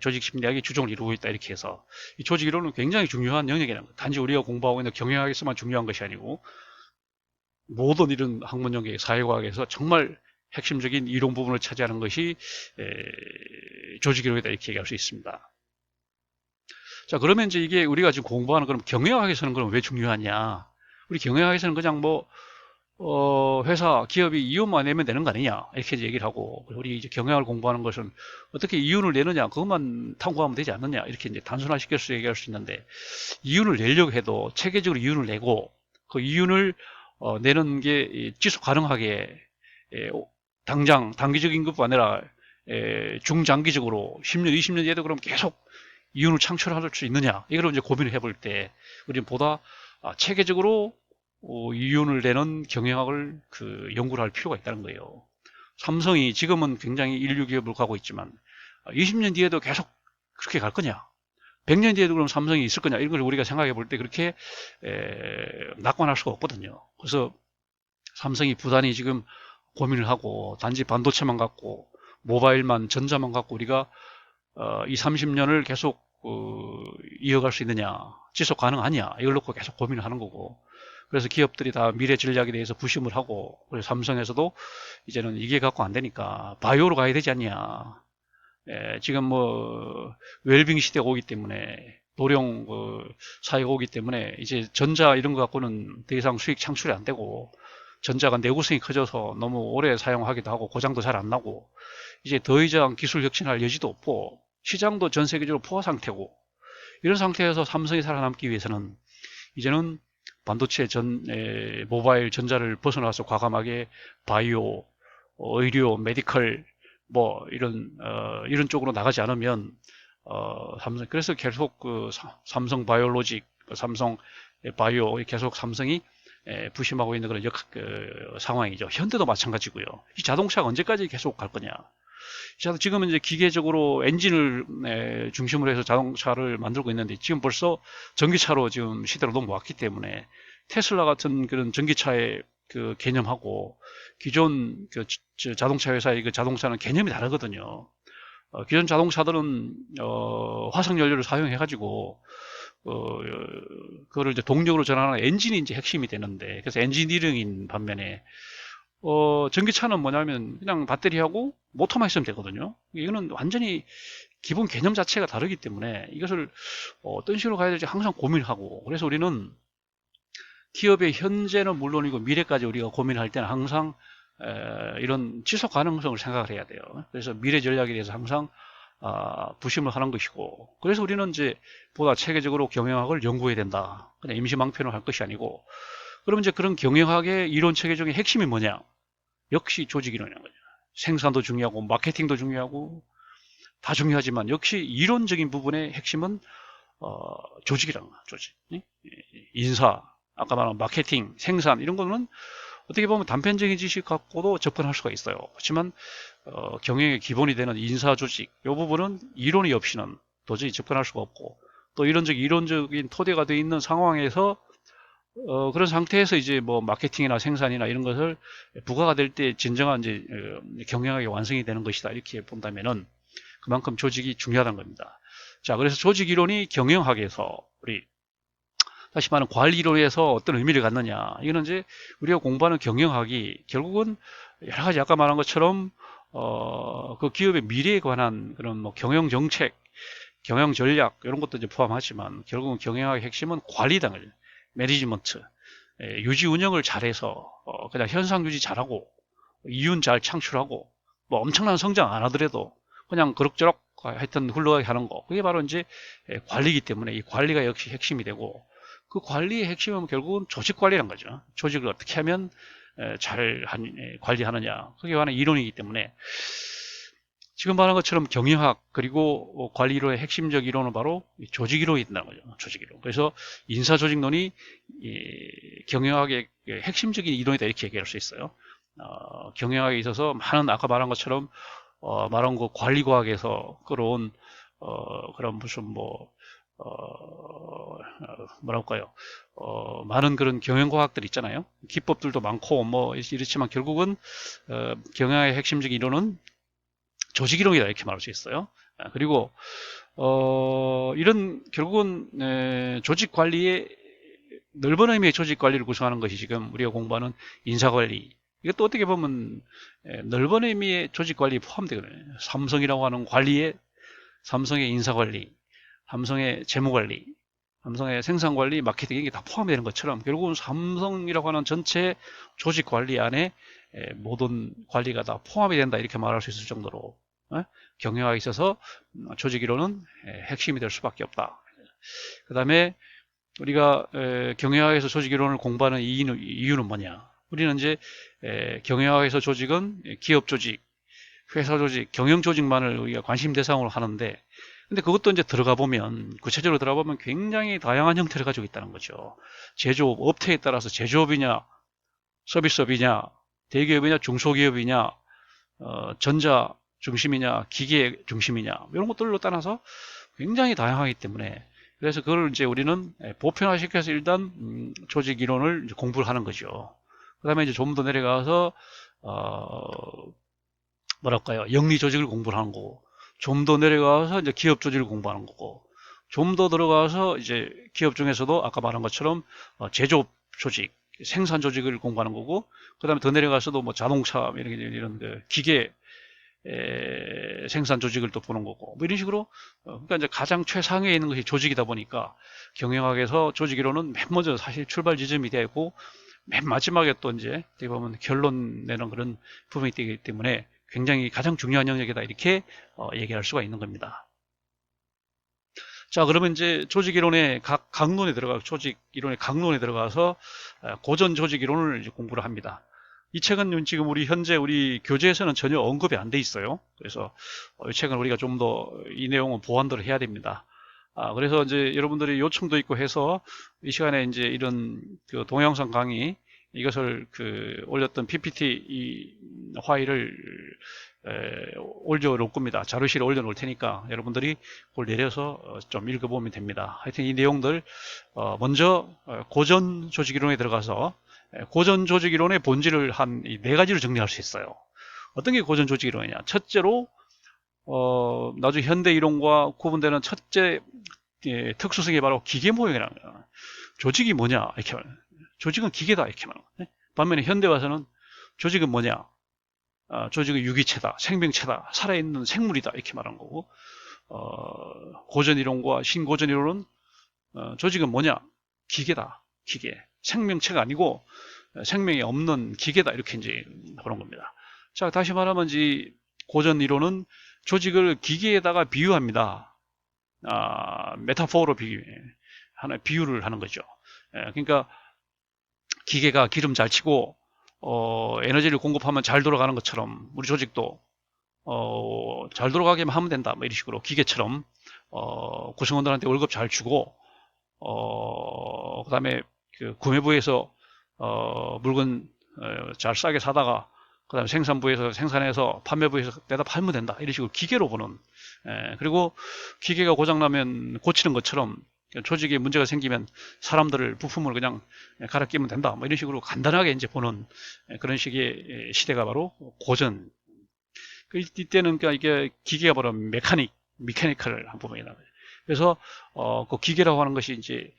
조직 심리학이 주종을 이루고 있다 이렇게 해서, 이 조직 이론은 굉장히 중요한 영역이라는 거. 단지 우리가 공부하고 있는 경영학에서만 중요한 것이 아니고 모든 이런 학문 영역, 사회과학에서 정말 핵심적인 이론 부분을 차지하는 것이 조직 이론이다 이렇게 얘기할 수 있습니다. 자, 그러면 이제 이게 우리가 지금 공부하는 그럼 경영학에서는 그럼 왜 중요하냐? 우리 경영학에서는 그냥 뭐 회사, 기업이 이윤만 내면 되는 거 아니냐? 이렇게 이제 얘기를 하고, 우리 이제 경영을 공부하는 것은 어떻게 이윤을 내느냐? 그것만 탐구하면 되지 않느냐? 이렇게 이제 단순화시켜서 얘기할 수 있는데, 이윤을 내려고 해도 체계적으로 이윤을 내고, 그 이윤을 내는 게 지속 가능하게, 당장, 단기적인 것뿐 아니라, 중장기적으로 10년, 20년 뒤에도 그럼 계속 이윤을 창출할 수 있느냐? 이걸 이제 고민을 해볼 때, 우리는 보다 체계적으로 이윤을 내는 경영학을 연구를 할 필요가 있다는 거예요. 삼성이 지금은 굉장히 인류 기업을 가고 있지만 20년 뒤에도 계속 그렇게 갈 거냐? 100년 뒤에도 그럼 삼성이 있을 거냐? 이런 걸 우리가 생각해 볼 때 그렇게 낙관할 수가 없거든요. 그래서 삼성이 부단히 지금 고민을 하고 단지 반도체만 갖고 모바일만 전자만 갖고 우리가 이 30년을 계속 이어갈 수 있느냐, 지속 가능하냐 이걸 놓고 계속 고민을 하는 거고, 그래서 기업들이 다 미래 전략에 대해서 부심을 하고, 그래서 삼성에서도 이제는 이게 갖고 안 되니까 바이오로 가야 되지 않냐. 지금 뭐 웰빙 시대가 오기 때문에 도령 사회가 오기 때문에 이제 전자 이런 거 갖고는 더 이상 수익 창출이 안 되고, 전자가 내구성이 커져서 너무 오래 사용하기도 하고 고장도 잘 안 나고, 이제 더 이상 기술 혁신할 여지도 없고 시장도 전 세계적으로 포화 상태고, 이런 상태에서 삼성이 살아남기 위해서는 이제는 반도체 모바일 전자를 벗어나서 과감하게 바이오, 의료, 메디컬 뭐 이런 쪽으로 나가지 않으면 삼성, 그래서 계속 삼성 바이오로직, 삼성 바이오 계속 삼성이 부심하고 있는 그런 상황이죠. 현대도 마찬가지고요. 이 자동차가 언제까지 계속 갈 거냐? 지금은 이제 기계적으로 엔진을 중심으로 해서 자동차를 만들고 있는데, 지금 벌써 전기차로 지금 시대로 넘어왔기 때문에 테슬라 같은 그런 전기차의 그 개념하고 기존 자동차 회사의 그 자동차는 개념이 다르거든요. 기존 자동차들은 화석 연료를 사용해 가지고 그거를 이제 동력으로 전환하는 엔진이 이제 핵심이 되는데, 그래서 엔지니어링인 반면에 전기차는 뭐냐면 그냥 배터리하고 모터만 있으면 되거든요. 이거는 완전히 기본 개념 자체가 다르기 때문에 이것을 어떤 식으로 가야 될지 항상 고민하고, 그래서 우리는 기업의 현재는 물론이고 미래까지 우리가 고민할 때는 항상 이런 지속 가능성을 생각을 해야 돼요. 그래서 미래 전략에 대해서 항상 부심을 하는 것이고, 그래서 우리는 이제 보다 체계적으로 경영학을 연구해야 된다. 그냥 임시망편을 할 것이 아니고, 그럼 이제 그런 경영학의 이론 체계 중에 핵심이 뭐냐? 역시 조직 이론이라는 거죠. 생산도 중요하고 마케팅도 중요하고 다 중요하지만 역시 이론적인 부분의 핵심은 조직이라는 거야. 조직. 인사, 아까 말한 마케팅, 생산 이런 거는 어떻게 보면 단편적인 지식 갖고도 접근할 수가 있어요. 그렇지만 경영의 기본이 되는 인사 조직 이 부분은 이론이 없이는 도저히 접근할 수가 없고, 또 이론적인 토대가 되어 있는 상황에서 그런 상태에서 이제 뭐 마케팅이나 생산이나 이런 것을 부가가 될 때 진정한 이제 경영학이 완성이 되는 것이다, 이렇게 본다면은 그만큼 조직이 중요하다는 겁니다. 자, 그래서 조직 이론이 경영학에서 우리 다시 말하는 관리 이론에서 어떤 의미를 갖느냐, 이거는 이제 우리가 공부하는 경영학이 결국은 여러 가지 아까 말한 것처럼 그 기업의 미래에 관한 그런 뭐 경영 정책, 경영 전략 이런 것도 이제 포함하지만 결국은 경영학의 핵심은 관리다. 매니지먼트, 유지 운영을 잘해서 그냥 현상 유지 잘하고 이윤 잘 창출하고 뭐 엄청난 성장 안 하더라도 그냥 그럭저럭 하여튼 흘러가게 하는 거, 그게 바로 이제 관리이기 때문에 이 관리가 역시 핵심이 되고, 그 관리의 핵심은 결국은 조직 관리란 거죠. 조직을 어떻게 하면 잘 관리하느냐, 그게 바로 이론이기 때문에 지금 말한 것처럼 경영학 그리고 관리 이론의 핵심적 이론은 바로 조직 이론이 된다는 거죠. 조직 이론. 그래서 인사조직론이 경영학의 핵심적인 이론이다, 이렇게 얘기할 수 있어요. 경영학에 있어서 많은 아까 말한 것처럼 말한 그 관리과학에서 끌어온 그런 무슨 뭐랄까요, 많은 그런 경영과학들 있잖아요. 기법들도 많고 뭐 이렇지만 결국은 경영학의 핵심적인 이론은 조직 이론이다, 이렇게 말할 수 있어요. 그리고 이런 결국은 조직 관리의 넓은 의미의 조직 관리를 구성하는 것이 지금 우리가 공부하는 인사 관리. 이것도 어떻게 보면 넓은 의미의 조직 관리에 포함되거든요. 삼성이라고 하는 관리에 삼성의 인사 관리, 삼성의 재무관리, 삼성의 생산관리, 마케팅 이게 다 포함이 되는 것처럼 결국은 삼성이라고 하는 전체 조직 관리 안에 모든 관리가 다 포함이 된다 이렇게 말할 수 있을 정도로 경영학에 있어서 조직이론은 핵심이 될 수밖에 없다. 그 다음에 우리가 경영학에서 조직이론을 공부하는 이유는 뭐냐? 우리는 이제 경영학에서 조직은 기업 조직, 회사 조직, 경영 조직만을 우리가 관심 대상으로 하는데, 근데 그것도 이제 들어가 보면, 구체적으로 들어가 보면 굉장히 다양한 형태를 가지고 있다는 거죠. 제조업, 업태에 따라서 제조업이냐, 서비스업이냐, 대기업이냐, 중소기업이냐, 전자 중심이냐, 기계 중심이냐, 이런 것들로 따라서 굉장히 다양하기 때문에, 그래서 그걸 이제 우리는 보편화시켜서 일단 조직 이론을 이제 공부를 하는 거죠. 그 다음에 이제 좀 더 내려가서 뭐랄까요, 영리 조직을 공부를 하는 거고, 좀 더 내려가서 이제 기업 조직을 공부하는 거고, 좀 더 들어가서 이제 기업 중에서도 아까 말한 것처럼 제조업 조직, 생산 조직을 공부하는 거고, 그 다음에 더 내려가서도 뭐 자동차 이런 기계 생산 조직을 또 보는 거고, 뭐 이런 식으로 그러니까 이제 가장 최상위에 있는 것이 조직이다 보니까 경영학에서 조직이론은 맨 먼저 사실 출발 지점이 되고 맨 마지막에 또 이제 어떻게 보면 결론 내는 그런 부분이 되기 때문에 굉장히 가장 중요한 영역이다 이렇게 얘기할 수가 있는 겁니다. 자, 그러면 이제 조직 이론의 각 강론에 들어가 조직 이론의 강론에 들어가서 고전 조직 이론을 이제 공부를 합니다. 이 책은 지금 현재 우리 교재에서는 전혀 언급이 안 돼 있어요. 그래서 이 책은 우리가 좀 더 이 내용은 보완들을 해야 됩니다. 그래서 이제 여러분들이 요청도 있고 해서 이 시간에 이제 이런 그 동영상 강의 이것을 올렸던 PPT 이 파일을 올려놓을 겁니다. 자료실에 올려놓을 테니까 여러분들이 그걸 내려서 좀 읽어보면 됩니다. 하여튼 이 내용들 먼저 고전 조직이론에 들어가서 고전 조직이론의 본질을 한 이 네 가지로 정리할 수 있어요. 어떤 게 고전 조직이론이냐? 첫째로 나중에 현대 이론과 구분되는 첫째 특수성이 바로 기계 모형이라는 거예요. 조직이 뭐냐? 이렇게 말해요. 조직은 기계다 이렇게 말하는 거예요. 반면에 현대 와서는 조직은 뭐냐? 조직은 유기체다, 생명체다, 살아있는 생물이다 이렇게 말하는 거고, 고전 이론과 신고전 이론은 조직은 뭐냐? 기계다, 기계. 생명체가 아니고 생명이 없는 기계다 이렇게 이제 보는 겁니다. 자, 다시 말하면 이 고전 이론은 조직을 기계에다가 비유합니다. 메타포로 하나의 비유를 하는 거죠. 그러니까 기계가 기름 잘 치고 에너지를 공급하면 잘 돌아가는 것처럼 우리 조직도 잘 돌아가게만 하면 된다. 뭐 이런 식으로 기계처럼 구성원들한테 월급 잘 주고 그다음에 그 구매부에서 물건 잘 싸게 사다가 그다음에 생산부에서 생산해서 판매부에서 내다 팔면 된다. 이런 식으로 기계로 보는 그리고 기계가 고장나면 고치는 것처럼 조직에 문제가 생기면 사람들을 부품을 그냥 갈아 끼면 된다. 뭐 이런 식으로 간단하게 이제 보는 그런 식의 시대가 바로 고전. 이때는 그러니까 이게 기계가 바로 미케니컬 한 부분이다. 그래서 그 기계라고 하는 것이 이제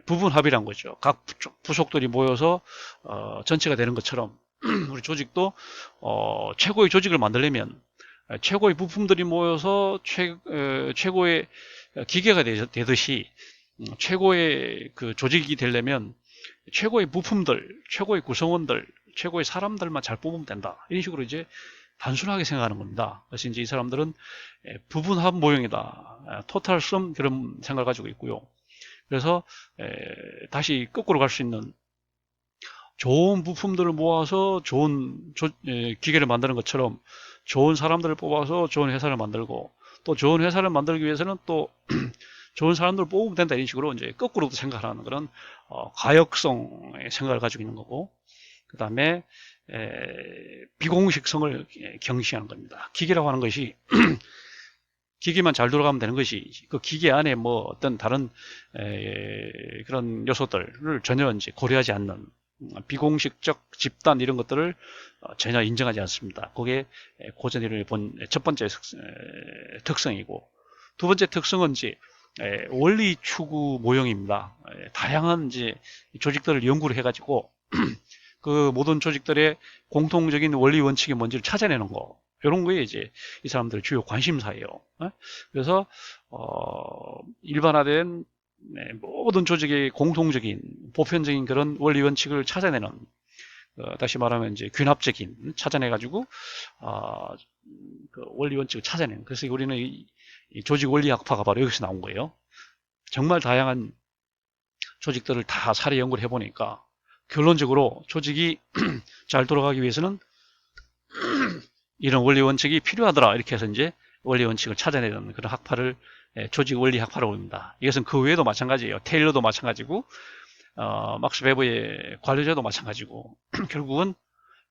부분합이란 거죠. 각 부속들이 모여서 전체가 되는 것처럼 우리 조직도 최고의 조직을 만들려면 최고의 부품들이 모여서 최고의 기계가 되듯이 최고의 그 조직이 되려면 최고의 부품들, 최고의 구성원들, 최고의 사람들만 잘 뽑으면 된다. 이런 식으로 이제 단순하게 생각하는 겁니다. 그래서 이제 이 사람들은 부분합 모형이다. 토탈 썸 그런 생각을 가지고 있고요. 그래서 다시 거꾸로 갈 수 있는 좋은 부품들을 모아서 좋은 기계를 만드는 것처럼 좋은 사람들을 뽑아서 좋은 회사를 만들고 또 좋은 회사를 만들기 위해서는 또 좋은 사람들을 뽑으면 된다 이런 식으로 이제 거꾸로도 생각하는 그런 가역성의 생각을 가지고 있는 거고 그 다음에 비공식성을 경시하는 겁니다. 기계라고 하는 것이 기계만 잘 돌아가면 되는 것이 그 기계 안에 뭐 어떤 다른 그런 요소들을 전혀 이제 고려하지 않는 비공식적 집단 이런 것들을 전혀 인정하지 않습니다. 그게 고전 이론의 첫 번째 특성이고 두 번째 특성은 이제 원리 추구 모형입니다. 다양한 이제 조직들을 연구를 해가지고 그 모든 조직들의 공통적인 원리 원칙이 뭔지를 찾아내는 거. 이런 거에 이제 이 사람들의 주요 관심사예요. 그래서 일반화된 모든 조직의 공통적인 보편적인 그런 원리 원칙을 찾아내는 다시 말하면 이제 균합적인 찾아내가지고 그 원리 원칙을 찾아내는, 그래서 우리는 이 조직 원리학파가 바로 여기서 나온 거예요. 정말 다양한 조직들을 다 사례 연구를 해보니까 결론적으로 조직이 잘 돌아가기 위해서는 이런 원리 원칙이 필요하더라, 이렇게 해서 이제 원리 원칙을 찾아내는 그런 학파를 조직 원리 학파라고 합니다. 이것은 그 외에도 마찬가지예요. 테일러도 마찬가지고 막스 베버의 관료제도 마찬가지고 결국은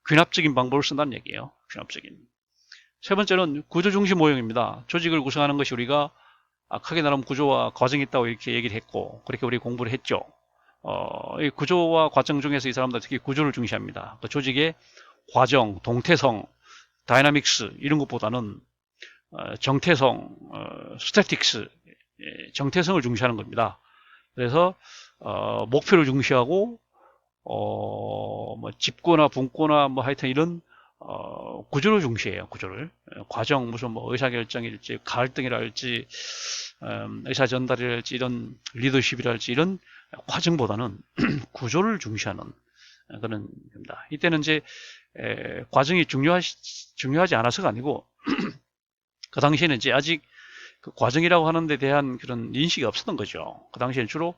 균합적인 방법을 쓴다는 얘기예요. 균합적인. 세 번째는 구조 중심 모형입니다. 조직을 구성하는 것이 우리가 크게 나름 구조와 과정이 있다고 이렇게 얘기를 했고, 그렇게 우리 공부를 했죠. 이 구조와 과정 중에서 이 사람들 특히 구조를 중시합니다. 그 조직의 과정, 동태성, 다이나믹스 이런 것보다는 정태성, 스태틱스, 정태성을 중시하는 겁니다. 그래서 목표를 중시하고 뭐 집거나 분거나 뭐 하여튼 이런 구조를 중시해요. 구조를. 과정, 무슨 뭐 의사결정일지 갈등이랄지 의사 전달이랄지 이런 리더십이랄지 이런 과정보다는 구조를 중시하는 그런 겁니다. 이때는 이제 과정이 중요하지 않아서가 아니고 그 당시에는 이제 아직 그 과정이라고 하는 데 대한 그런 인식이 없었던 거죠. 그 당시에는 주로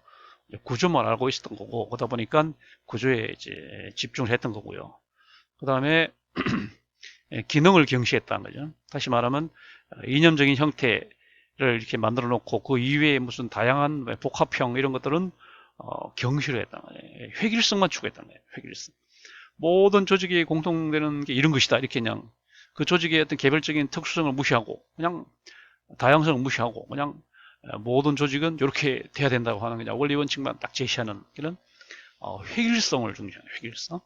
구조만 알고 있었던 거고, 그러다 보니까 구조에 이제 집중을 했던 거고요. 그 다음에 기능을 경시했다는 거죠. 다시 말하면 이념적인 형태를 이렇게 만들어 놓고 그 이외에 무슨 다양한 복합형 이런 것들은 경시를 했다는 거예요. 획일성만 추구했다는 거예요. 획일성. 모든 조직이 공통되는 게 이런 것이다, 이렇게 그냥 그 조직의 어떤 개별적인 특수성을 무시하고 그냥 다양성을 무시하고 그냥 모든 조직은 이렇게 돼야 된다고 하는 그냥 원리 원칙만 딱 제시하는 이런 획일성을 중시하는 획일성.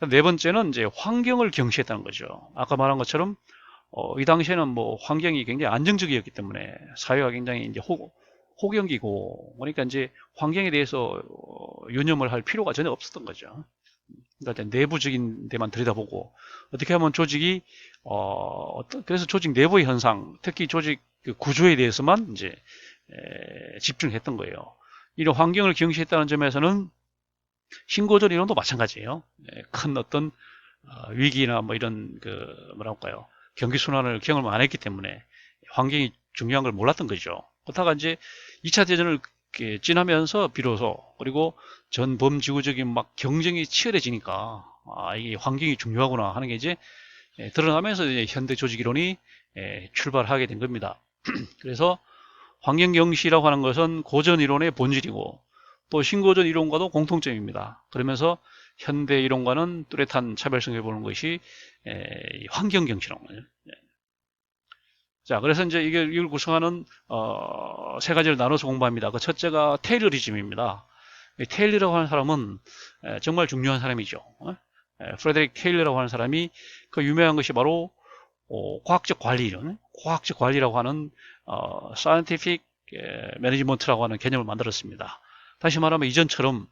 네 번째는 이제 환경을 경시했다는 거죠. 아까 말한 것처럼 이 당시에는 뭐 환경이 굉장히 안정적이었기 때문에 사회가 굉장히 이제 호경기고, 그러니까 이제 환경에 대해서 유념을 할 필요가 전혀 없었던 거죠. 그러니까 내부적인 데만 들여다보고 어떻게 하면 조직이 그래서 조직 내부의 현상, 특히 조직 그 구조에 대해서만 이제 집중했던 거예요. 이런 환경을 경시했다는 점에서는 신고전 이론도 마찬가지예요. 큰 어떤 위기나 뭐 이런 그 뭐랄까요, 경기 순환을 경험을 안 했기 때문에 환경이 중요한 걸 몰랐던 거죠. 그렇다가 이제 2차 대전을 지나면서 비로소, 그리고 전 범지구적인 막 경쟁이 치열해지니까 이게 환경이 중요하구나 하는 게 이제 드러나면서 이제 현대 조직 이론이 출발하게 된 겁니다. 그래서 환경 경시라고 하는 것은 고전 이론의 본질이고 또 신고전 이론과도 공통점입니다. 그러면서 현대 이론과는 뚜렷한 차별성을 보는 것이 환경 경시라는 거죠. 자, 그래서 이제 이걸 구성하는 세 가지를 나눠서 공부합니다. 그 첫째가 테일러리즘입니다. 테일러라고 하는 사람은 정말 중요한 사람이죠. 프레데릭 테일러라고 하는 사람이 그 유명한 것이 바로 과학적 관리 이론, 과학적 관리라고 하는 scientific management라고 하는 개념을 만들었습니다. 다시 말하면 이전처럼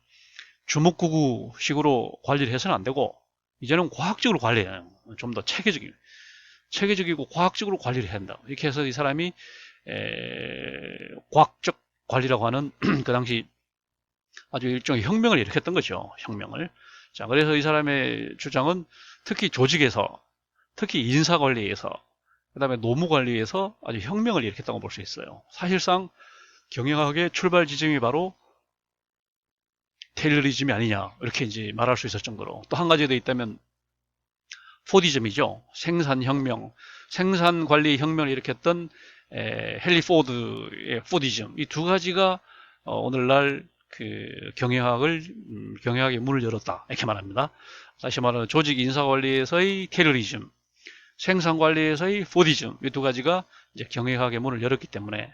주먹구구식으로 관리를 해서는 안 되고 이제는 과학적으로 관리해요. 좀 더 체계적이고 과학적으로 관리를 해야 한다. 이렇게 해서 이 사람이 과학적 관리라고 하는 그 당시 아주 일종의 혁명을 일으켰던 거죠. 혁명을. 자, 그래서 이 사람의 주장은 특히 조직에서, 특히 인사관리에서, 그 다음에 노무관리에서 아주 혁명을 일으켰다고 볼 수 있어요. 사실상 경영학의 출발 지점이 바로 테일러리즘이 아니냐, 이렇게 이제 말할 수 있을 정도로. 또 한 가지 더 있다면 포디즘이죠. 생산혁명, 생산관리 혁명을 일으켰던 헨리 포드의 포디즘. 이 두 가지가 오늘날 그 경영학의 문을 열었다, 이렇게 말합니다. 다시 말하면 조직 인사관리에서의 테러리즘, 생산관리에서의 포디즘, 이 두 가지가 이제 경영학의 문을 열었기 때문에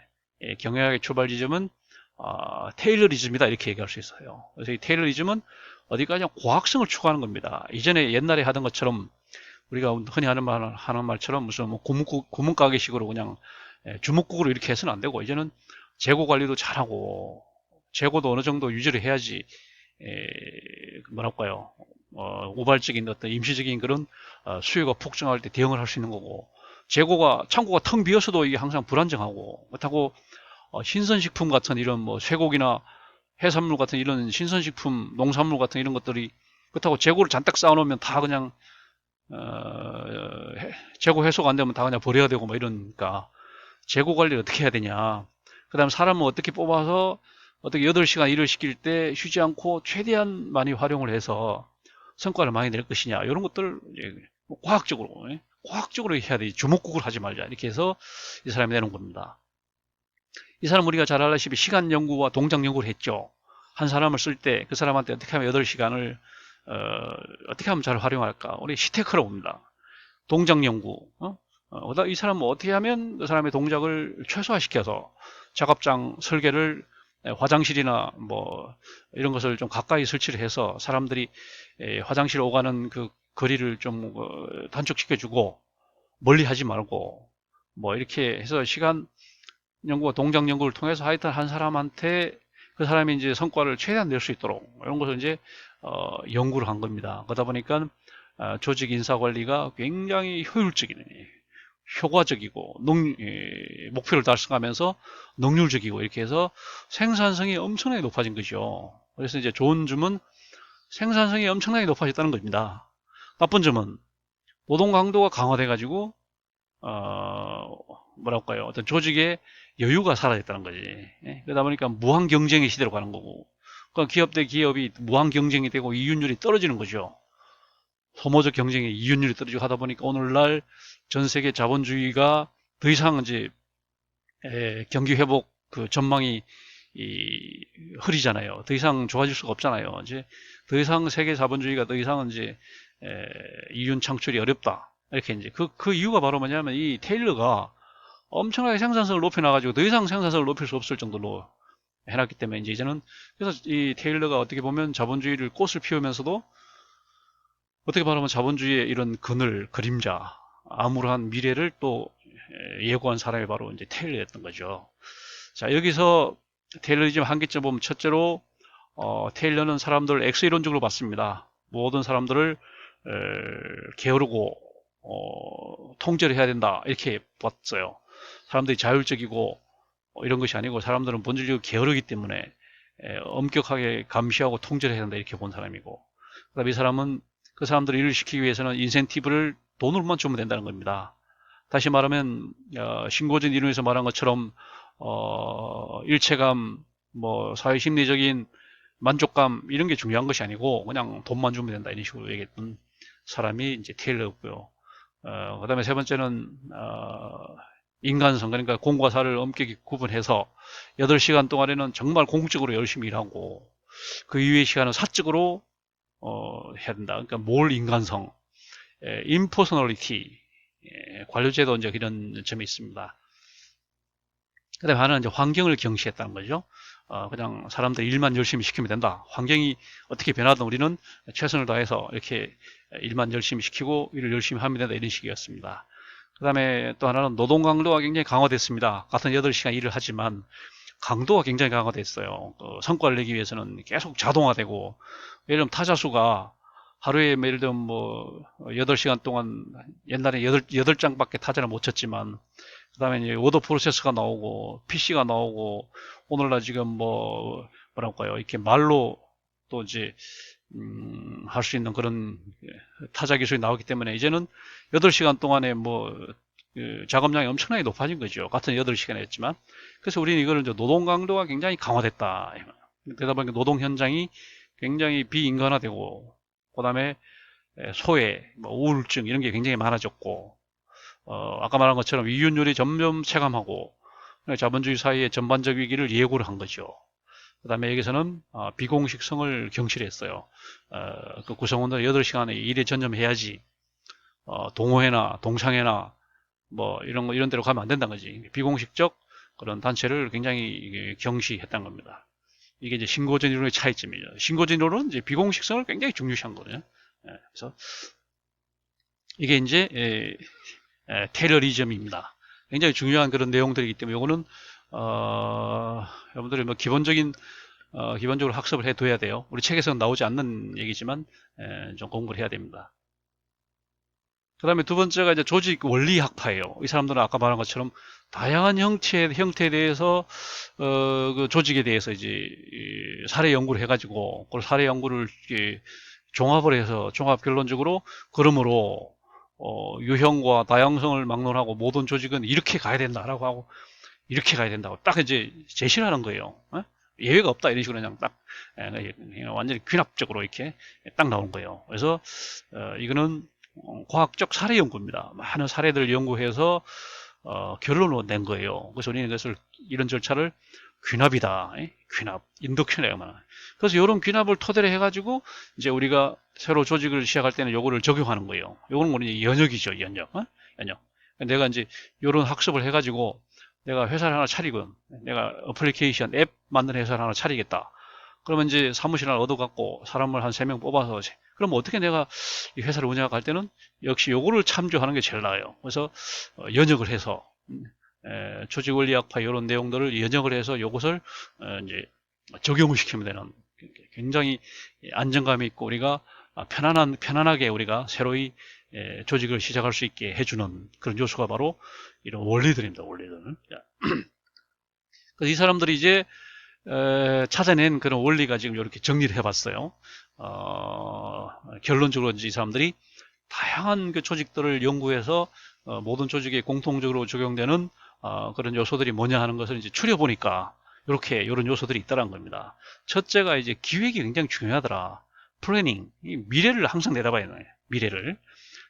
경영학의 출발 지점은 테일러리즘이다, 이렇게 얘기할 수 있어요. 그래서 이 테일러리즘은 어디까지나 과학성을 추구하는 겁니다. 이전에 옛날에 하던 것처럼 우리가 흔히 하는 말처럼 무슨 뭐 고문가게식으로 그냥 주먹국으로 이렇게 해서는 안 되고, 이제는 재고 관리도 잘하고 재고도 어느 정도 유지를 해야지 뭐랄까요, 우발적인 어떤 임시적인 그런 수요가 폭증할 때 대응을 할 수 있는 거고, 창고가 텅 비었어도 이게 항상 불안정하고, 그렇다고 신선식품 같은 이런 뭐 쇠고기나 해산물 같은 이런 신선식품, 농산물 같은 이런 것들이, 그렇다고 재고를 잔뜩 쌓아놓으면 다 그냥 재고 해소가 안 되면 다 그냥 버려야 되고 뭐 이러니까 재고 관리를 어떻게 해야 되냐. 그 다음에 사람을 어떻게 뽑아서 어떻게 8시간 일을 시킬 때 쉬지 않고 최대한 많이 활용을 해서 성과를 많이 낼 것이냐. 이런 것들 과학적으로 해야 돼. 주먹국을 하지 말자. 이렇게 해서 이 사람이 내놓은 겁니다. 이 사람 우리가 잘 알다시피 시간 연구와 동작 연구를 했죠. 한 사람을 쓸 때 그 사람한테 어떻게 하면 8시간을 어떻게 하면 잘 활용할까? 우리 시테크로 봅니다. 동작 연구. 이 사람은 어떻게 하면 그 사람의 동작을 최소화시켜서 작업장 설계를 화장실이나 뭐 이런 것을 좀 가까이 설치를 해서 사람들이 화장실 오가는 그 거리를 좀 단축시켜주고 멀리 하지 말고 뭐 이렇게 해서 시간 연구와 동작 연구를 통해서 하여튼 한 사람한테 그 사람이 이제 성과를 최대한 낼 수 있도록 이런 것을 이제 연구를 한 겁니다. 그러다 보니까 조직 인사 관리가 굉장히 효율적이네. 효과적이고 목표를 달성하면서 능률적이고 이렇게 해서 생산성이 엄청나게 높아진 거죠. 그래서 이제 좋은 점은 생산성이 엄청나게 높아졌다는 겁니다. 나쁜 점은 노동 강도가 강화돼 가지고 뭐랄까요, 어떤 조직의 여유가 사라졌다는 거지. 예? 그러다 보니까 무한 경쟁의 시대로 가는 거고, 그러니까 기업 대 기업이 무한 경쟁이 되고 이윤율이 떨어지는 거죠. 소모적 경쟁의 이윤율이 떨어지고 하다 보니까 오늘날 전 세계 자본주의가 더 이상 이제 경기 회복 그 전망이 흐리잖아요. 더 이상 좋아질 수가 없잖아요. 이제 더 이상 세계 자본주의가 더 이상 이제 이윤 창출이 어렵다. 이렇게 이제 그 이유가 바로 뭐냐면 이 테일러가 엄청나게 생산성을 높여놔가지고 더 이상 생산성을 높일 수 없을 정도로 해놨기 때문에 이제는 그래서 이 테일러가 어떻게 보면 자본주의를 꽃을 피우면서도 어떻게 말하면 자본주의의 이런 그림자, 암울한 미래를 또 예고한 사람이 바로 이제 테일러였던 거죠. 자, 여기서 테일러리즘 한계점 보면 첫째로 테일러는 사람들을 엑스이론적으로 봤습니다. 모든 사람들을 게으르고 통제를 해야 된다 이렇게 봤어요. 사람들이 자율적이고 이런 것이 아니고 사람들은 본질적으로 게으르기 때문에 엄격하게 감시하고 통제를 해야 된다 이렇게 본 사람이고, 그다음에 이 사람은 그 사람들을 일을 시키기 위해서는 인센티브를 돈으로만 주면 된다는 겁니다. 다시 말하면 신고진 이론에서 말한 것처럼 일체감, 뭐 사회심리적인 만족감 이런 게 중요한 것이 아니고 그냥 돈만 주면 된다 이런 식으로 얘기했던 사람이 이제 테일러였고요. 그 다음에 세 번째는 인간성, 그러니까 공과 사를 엄격히 구분해서 8시간 동안에는 정말 공적으로 열심히 일하고 그 이외의 시간은 사적으로 해야 된다. 그러니까 뭘 인간성, 임퍼서널리티, 관료제도 이제 이런 점이 있습니다. 그 다음에 하나는 이제 환경을 경시했다는 거죠. 그냥 사람들 일만 열심히 시키면 된다. 환경이 어떻게 변하든 우리는 최선을 다해서 이렇게 일만 열심히 시키고 일을 열심히 하면 된다. 이런 식이었습니다. 그 다음에 또 하나는 노동 강도가 굉장히 강화됐습니다. 같은 8시간 일을 하지만 강도가 굉장히 강화됐어요. 성과를 내기 위해서는 계속 자동화되고, 예를 들면 타자수가 하루에 예를 들면 뭐 8시간 동안 옛날에 8장밖에 타자를 못 쳤지만 그 다음에 이제 워드 프로세서가 나오고 PC가 나오고 오늘날 지금 뭐랄까요, 이렇게 말로 또 이제 할 수 있는 그런 타자 기술이 나오기 때문에 이제는 8시간 동안에 그 작업량이 엄청나게 높아진 거죠. 같은 8시간 했지만. 그래서 우리는 이거를 이제 노동 강도가 굉장히 강화됐다. 그러다 보니까 노동 현장이 굉장히 비인간화되고, 그 다음에 소외, 우울증 이런 게 굉장히 많아졌고, 아까 말한 것처럼 이윤율이 점점 체감하고 자본주의 사회의 전반적 위기를 예고를 한 거죠. 그 다음에 여기서는 비공식성을 경실했어요. 그 구성원들 8시간에 일에 전념해야지 동호회나 동창회나 뭐 이런 데로 가면 안 된다는 거지. 비공식적 그런 단체를 굉장히 경시했다는 겁니다. 이게 이제 신고전 이론의 차이점이죠. 신고전 이론은 이제 비공식성을 굉장히 중요시한 거거든요. 그래서 이게 이제 테러리즘입니다. 굉장히 중요한 그런 내용들이기 때문에 이거는 여러분들이 뭐 기본적으로 학습을 해둬야 돼요. 우리 책에서는 나오지 않는 얘기지만 좀 공부를 해야 됩니다. 그 다음에 두 번째가 이제 조직 원리학파예요. 이 사람들은 아까 말한 것처럼 다양한 형태에 대해서 그 조직에 대해서 이제 사례 연구를 해가지고 그 사례 연구를 종합을 해서 종합 결론적으로 그러므로 유형과 다양성을 막론하고 모든 조직은 이렇게 가야 된다라고 하고 이렇게 가야 된다고 딱 이제 제시를 하는 거예요. 예외가 없다 이런 식으로 그냥 딱 그냥 완전히 귀납적으로 이렇게 딱 나온 거예요. 그래서 이거는 과학적 사례 연구입니다. 많은 사례들을 연구해서 결론을 낸 거예요. 그래서 우리는 이것을 이런 절차를 귀납이다. 귀납, 인덕션이라고 말하는. 그래서 이런 귀납을 토대로 해가지고 이제 우리가 새로 조직을 시작할 때는 요거를 적용하는 거예요. 요거는 우리 연역이죠, 연역. 연역. 내가 이제 이런 학습을 해가지고 내가 회사를 하나 차리건, 내가 어플리케이션 앱 만드는 회사를 하나 차리겠다. 그러면 이제 사무실 하나 얻어갖고 사람을 한 3명 뽑아서 그럼 어떻게 내가 이 회사를 운영할 때는 역시 요거를 참조하는 게 제일 나아요. 그래서 연역을 해서 조직원리학파 이런 내용들을 연역을 해서 요것을 이제 적용을 시키면 되는 굉장히 안정감이 있고 우리가 편안하게 우리가 새로이 조직을 시작할 수 있게 해주는 그런 요소가 바로 이런 원리들입니다. 원리들. 그래서 이 사람들이 이제 찾아낸 그런 원리가 지금 이렇게 정리를 해봤어요. 결론적으로 이제 이 사람들이 다양한 그 조직들을 연구해서 모든 조직에 공통적으로 적용되는 그런 요소들이 뭐냐 하는 것을 이제 추려보니까 이렇게 이런 요소들이 있다는 겁니다. 첫째가 이제 기획이 굉장히 중요하더라. 플래닝, 미래를 항상 내다봐야 해요. 미래를.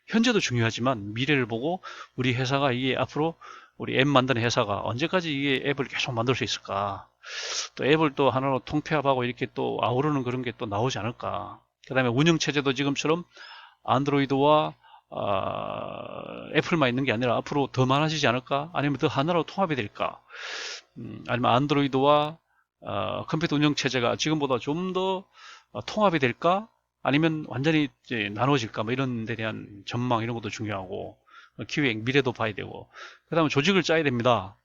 현재도 중요하지만 미래를 보고 우리 회사가 이게 앞으로 우리 앱 만드는 회사가 언제까지 이게 앱을 계속 만들 수 있을까? 또 앱을 또 하나로 통폐합하고 이렇게 또 아우르는 그런 게 또 나오지 않을까? 그 다음에 운영체제도 지금처럼 안드로이드와 애플만 있는 게 아니라 앞으로 더 많아지지 않을까? 아니면 더 하나로 통합이 될까? 아니면 안드로이드와 컴퓨터 운영체제가 지금보다 좀 더 통합이 될까? 아니면 완전히 이제 나눠질까? 뭐 이런 데 대한 전망 이런 것도 중요하고 기획, 미래도 봐야 되고 그 다음에 조직을 짜야 됩니다.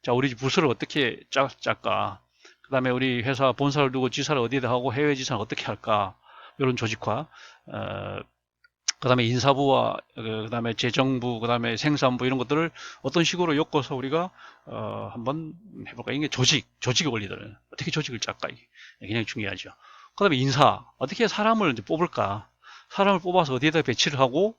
자, 우리 부서를 어떻게 짤까? 그 다음에 우리 회사 본사를 두고 지사를 어디다 하고 해외 지사는 어떻게 할까? 이런 조직화. 그 다음에 인사부와 그 다음에 재정부, 그 다음에 생산부 이런 것들을 어떤 식으로 엮어서 우리가 한번 해볼까? 이게 조직의 원리들. 어떻게 조직을 짤까? 이게 굉장히 중요하죠. 그 다음에 인사. 어떻게 사람을 이제 뽑을까? 사람을 뽑아서 어디에다 배치를 하고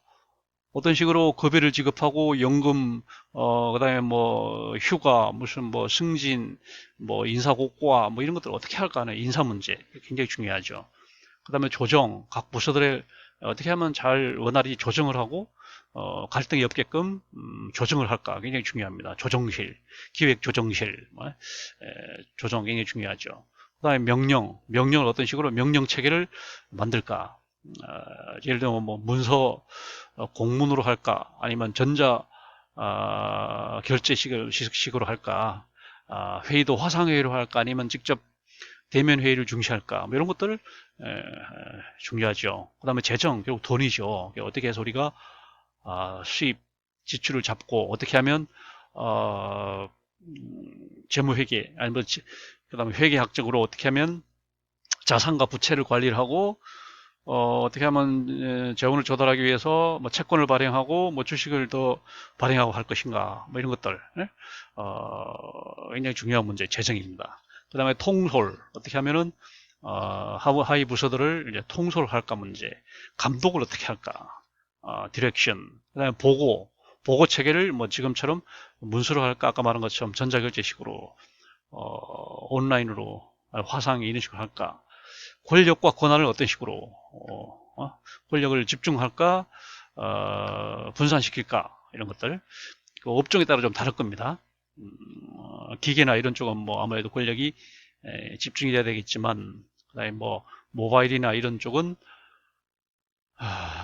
어떤 식으로 급여를 지급하고 연금 그다음에 뭐 휴가 무슨 뭐 승진 뭐 인사고과 뭐 이런 것들 어떻게 할까 하는 인사 문제 굉장히 중요하죠. 그다음에 조정 각 부서들의 어떻게 하면 잘 원활히 조정을 하고 갈등이 없게끔 조정을 할까 굉장히 중요합니다. 조정실 기획조정실 조정 굉장히 중요하죠. 그다음에 명령을 어떤 식으로 명령 체계를 만들까. 예를 들면 뭐 문서 공문으로 할까 아니면 전자 결제식으로 할까 회의도 화상회의로 할까 아니면 직접 대면 회의를 중시할까 뭐 이런 것들을 중요하죠. 그 다음에 재정 결국 돈이죠. 어떻게 해서 우리가 수입 지출을 잡고 어떻게 하면 재무회계 아니면 그 다음에 회계학적으로 어떻게 하면 자산과 부채를 관리를 하고 어떻게 하면 재원을 조달하기 위해서 뭐 채권을 발행하고 뭐 주식을 더 발행하고 할 것인가 뭐 이런 것들 굉장히 중요한 문제 재정입니다. 그 다음에 통솔 어떻게 하면은 하위 부서들을 이제 통솔할까 문제 감독을 어떻게 할까 디렉션 그 다음에 보고 체계를 뭐 지금처럼 문서로 할까 아까 말한 것처럼 전자결제식으로 온라인으로 화상 이런 식으로 할까 권력과 권한을 어떤 식으로 권력을 집중할까 분산시킬까 이런 것들 그 업종에 따라 좀 다를 겁니다. 기계나 이런 쪽은 뭐 아무래도 권력이 집중이 돼야 되겠지만 그다음에 뭐 모바일이나 이런 쪽은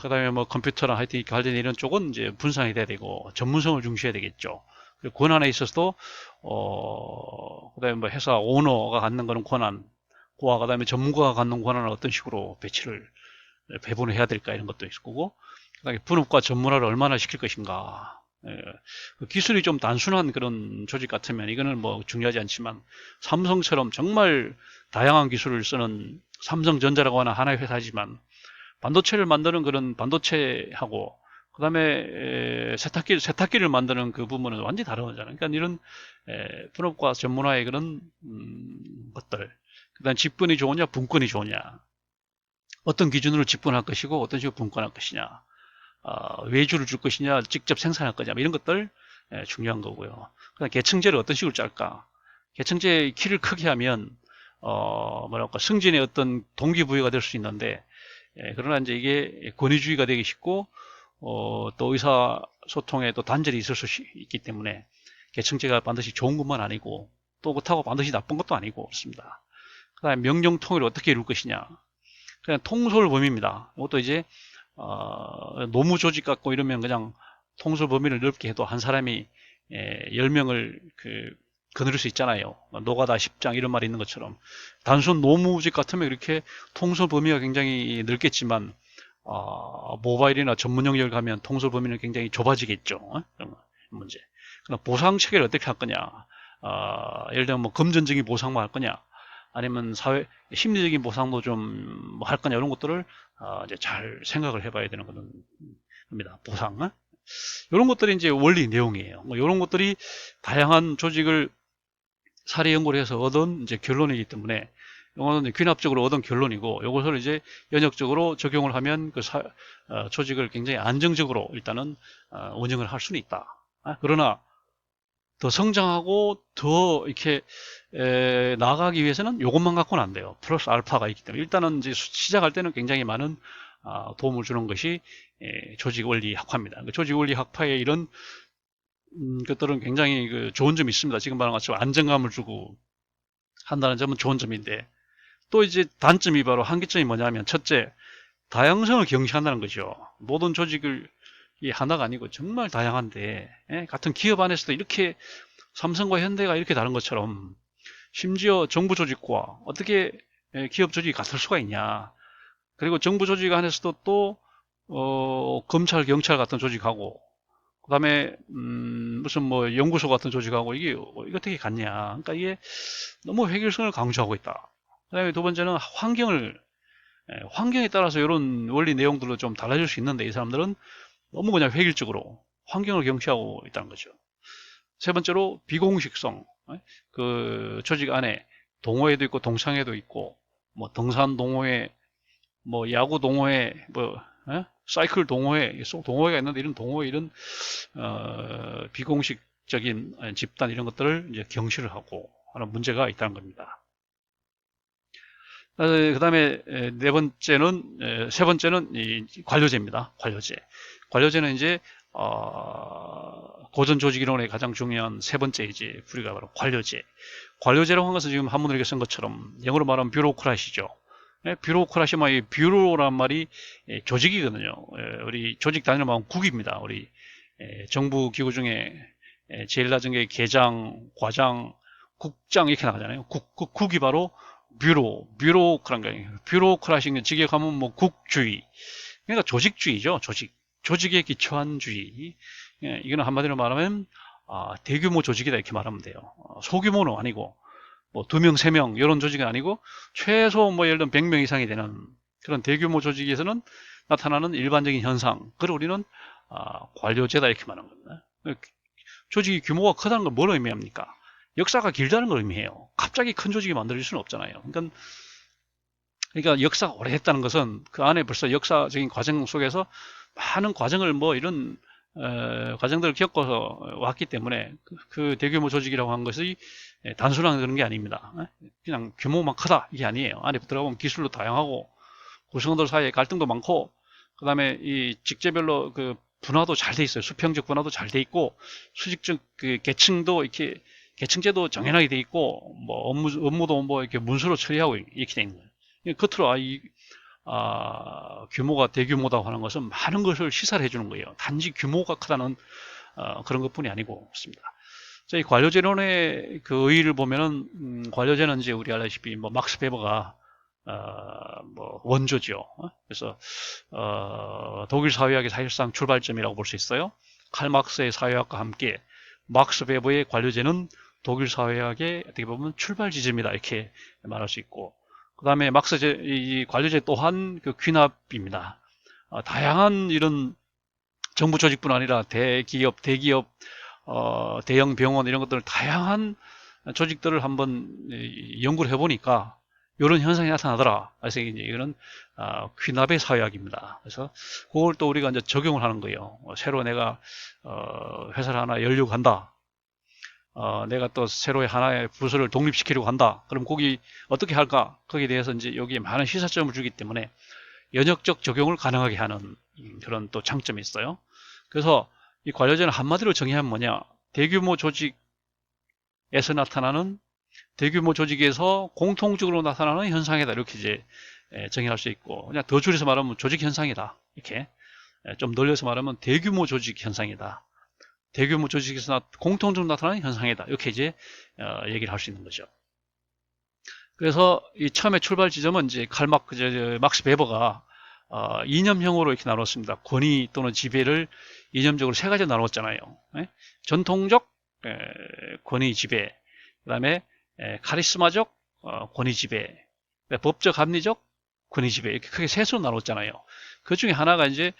그다음에 뭐 컴퓨터나 하여튼 관련 이런 쪽은 이제 분산이 돼야 되고 전문성을 중시해야 되겠죠. 권한에 있어서도 그다음에 뭐 회사 오너가 갖는 거는 권한 그 다음에 전문가가 갖는 권한을 어떤 식으로 배분을 해야 될까 이런 것도 있을 거고 그다음에 분업과 전문화를 얼마나 시킬 것인가 기술이 좀 단순한 그런 조직 같으면 이거는 뭐 중요하지 않지만 삼성처럼 정말 다양한 기술을 쓰는 삼성전자라고 하는 하나의 회사지만 반도체를 만드는 그런 반도체하고 그 다음에 세탁기를 만드는 그 부분은 완전히 다른 거잖아요. 그러니까 이런 분업과 전문화의 그런 것들. 그 다음 직분이 좋으냐, 분권이 좋으냐. 어떤 기준으로 직분할 것이고 어떤 식으로 분권할 것이냐. 외주를 줄 것이냐, 직접 생산할 거냐, 뭐 이런 것들 중요한 거고요. 그다음 계층제를 어떤 식으로 짤까? 계층제 키를 크게 하면 뭐랄까 승진의 어떤 동기부여가 될 수 있는데 그러나 이제 이게 권위주의가 되기 쉽고 또 의사소통에 또 단절이 있을 수 있기 때문에 계층제가 반드시 좋은 것만 아니고 또 그렇다고 반드시 나쁜 것도 아니고 그렇습니다. 그 다음에 명령통일을 어떻게 이룰 것이냐. 그냥 통솔 범위입니다. 이것도 이제 노무 조직 갖고 이러면 그냥 통솔 범위를 넓게 해도 한 사람이 10명을 거느릴 수 있잖아요. 노가다 10장 이런 말이 있는 것처럼 단순 노무직 같으면 이렇게 통솔 범위가 굉장히 넓겠지만 모바일이나 전문 영역을 가면 통솔 범위는 굉장히 좁아지겠죠. 그런 문제. 그럼 보상 체계를 어떻게 할 거냐? 예를 들면 뭐 금전적인 보상만 할 거냐? 아니면 사회 심리적인 보상도 좀 뭐 할 거냐 이런 것들을 이제 잘 생각을 해봐야 되는 겁니다. 보상. 이런 것들이 이제 원리 내용이에요. 뭐 이런 것들이 다양한 조직을 사례 연구를 해서 얻은 이제 결론이기 때문에 이거는 귀납적으로 얻은 결론이고 이것을 이제 연역적으로 적용을 하면 그 조직을 굉장히 안정적으로 일단은 운영을 할 수는 있다. 그러나 더 성장하고 더 이렇게 나아가기 위해서는 이것만 갖고는 안 돼요. 플러스 알파가 있기 때문에 일단은 이제 시작할 때는 굉장히 많은 도움을 주는 것이 조직 원리 학파입니다. 조직 원리 학파의 이런 것들은 굉장히 좋은 점이 있습니다. 지금 말한 것처럼 안정감을 주고 한다는 점은 좋은 점인데 또 이제 단점이 바로 한계점이 뭐냐면 첫째 다양성을 경시한다는 거죠. 모든 조직을 하나가 아니고 정말 다양한데 같은 기업 안에서도 이렇게 삼성과 현대가 이렇게 다른 것처럼 심지어 정부 조직과 어떻게 기업 조직이 같을 수가 있냐. 그리고 정부 조직 안에서도 또 검찰, 경찰 같은 조직하고 그 다음에 무슨 뭐 연구소 같은 조직하고 이게 어떻게 같냐. 그러니까 이게 너무 획일성을 강조하고 있다. 그 다음에 두 번째는 환경에 따라서 이런 원리 내용들도 좀 달라질 수 있는데 이 사람들은 너무 그냥 획일적으로 환경을 경시하고 있다는 거죠. 세 번째로 비공식성. 그 조직 안에 동호회도 있고 동창회도 있고 뭐 등산 동호회, 뭐 야구 동호회, 뭐 사이클 동호회, 동호회가 있는데 이런 동호회 이런 비공식적인 집단 이런 것들을 이제 경시를 하고 하는 문제가 있다는 겁니다. 그 다음에 세 번째는 이 관료제입니다. 관료제는 이제 고전 조직 이론의 가장 중요한 세 번째 이제 부류가 바로 관료제. 관료제라고 한 것은 지금 한문으로 쓴 것처럼 영어로 말하면 뷰로크라시죠. 뷰로크라시만 이 뷰로란 말이 조직이거든요. 우리 조직 단위로 말하면 국입니다. 우리 정부 기구 중에 제일 낮은 게 계장, 과장, 국장 이렇게 나가잖아요. 국이 바로 뷰로크란 거예요. 뷰로크라시는 직역하면 뭐 국주의. 그러니까 조직주의죠. 조직에 기초한 주의. 이거는 한마디로 말하면 대규모 조직이다 이렇게 말하면 돼요. 소규모는 아니고 뭐 2명, 3명 이런 조직은 아니고 최소 뭐 예를 들면 100명 이상이 되는 그런 대규모 조직에서는 나타나는 일반적인 현상. 그걸 우리는 관료제다 이렇게 말하는 겁니다. 조직이 규모가 크다는 건 뭘 의미합니까? 역사가 길다는 걸 의미해요. 갑자기 큰 조직이 만들어질 수는 없잖아요. 그러니까 역사가 오래됐다는 것은 그 안에 벌써 역사적인 과정 속에서 많은 과정을 뭐 이런 과정들을 겪어서 왔기 때문에 그 대규모 조직이라고 한 것이 단순한 그런 게 아닙니다. 그냥 규모만 크다 이게 아니에요. 안에 들어가보면 기술도 다양하고 구성원들 사이에 갈등도 많고 그 다음에 이 직제별로 그 분화도 잘 돼 있어요. 수평적 분화도 잘 돼 있고 수직적 그 계층도 이렇게 계층제도 정연하게 돼 있고 뭐 업무도 뭐 이렇게 문서로 처리하고 이렇게 돼 있는 거예요. 겉으로 규모가 대규모다고 하는 것은 많은 것을 시사를 해주는 거예요. 단지 규모가 크다는 그런 것뿐이 아니고 그렇습니다. 이 관료제론의 그 의의를 보면은 관료제는 이제 우리 알다시피 뭐 막스 베버가 뭐 원조죠. 그래서 독일 사회학의 사실상 출발점이라고 볼 수 있어요. 칼 마크스의 사회학과 함께 막스 베버의 관료제는 독일 사회학의 어떻게 보면 출발 지점이다 이렇게 말할 수 있고 그 다음에 이 관료제 또한 그 귀납입니다. 다양한 이런 정부 조직뿐 아니라 대기업, 대형 병원 이런 것들 다양한 조직들을 한번 연구를 해보니까 이런 현상이 나타나더라. 그래서 이제 이거는 귀납의 사회학입니다. 그래서 그걸 또 우리가 이제 적용을 하는 거예요. 새로 내가 회사를 하나 열려고 한다. 내가 또 새로의 하나의 부서를 독립시키려고 한다. 그럼 거기 어떻게 할까? 거기에 대해서 이제 여기에 많은 시사점을 주기 때문에 연역적 적용을 가능하게 하는 그런 또 장점이 있어요. 그래서 이 관료제는 한마디로 정의하면 뭐냐? 대규모 조직에서 나타나는 대규모 조직에서 공통적으로 나타나는 현상이다. 이렇게 이제 정의할 수 있고, 그냥 더 줄여서 말하면 조직 현상이다. 이렇게 좀 늘려서 말하면 대규모 조직 현상이다. 대규모 조직에서 공통적으로 나타나는 현상이다. 이렇게 이제 얘기를 할 수 있는 거죠. 그래서 이 처음에 출발 지점은 이제 막스 베버가 이념형으로 이렇게 나눴습니다. 권위 또는 지배를 이념적으로 세 가지로 나눴잖아요. 전통적 권위 지배, 그 다음에 카리스마적 권위 지배, 법적 합리적 권위 지배, 이렇게 크게 셋으로 나눴잖아요. 그 중에 하나가 이제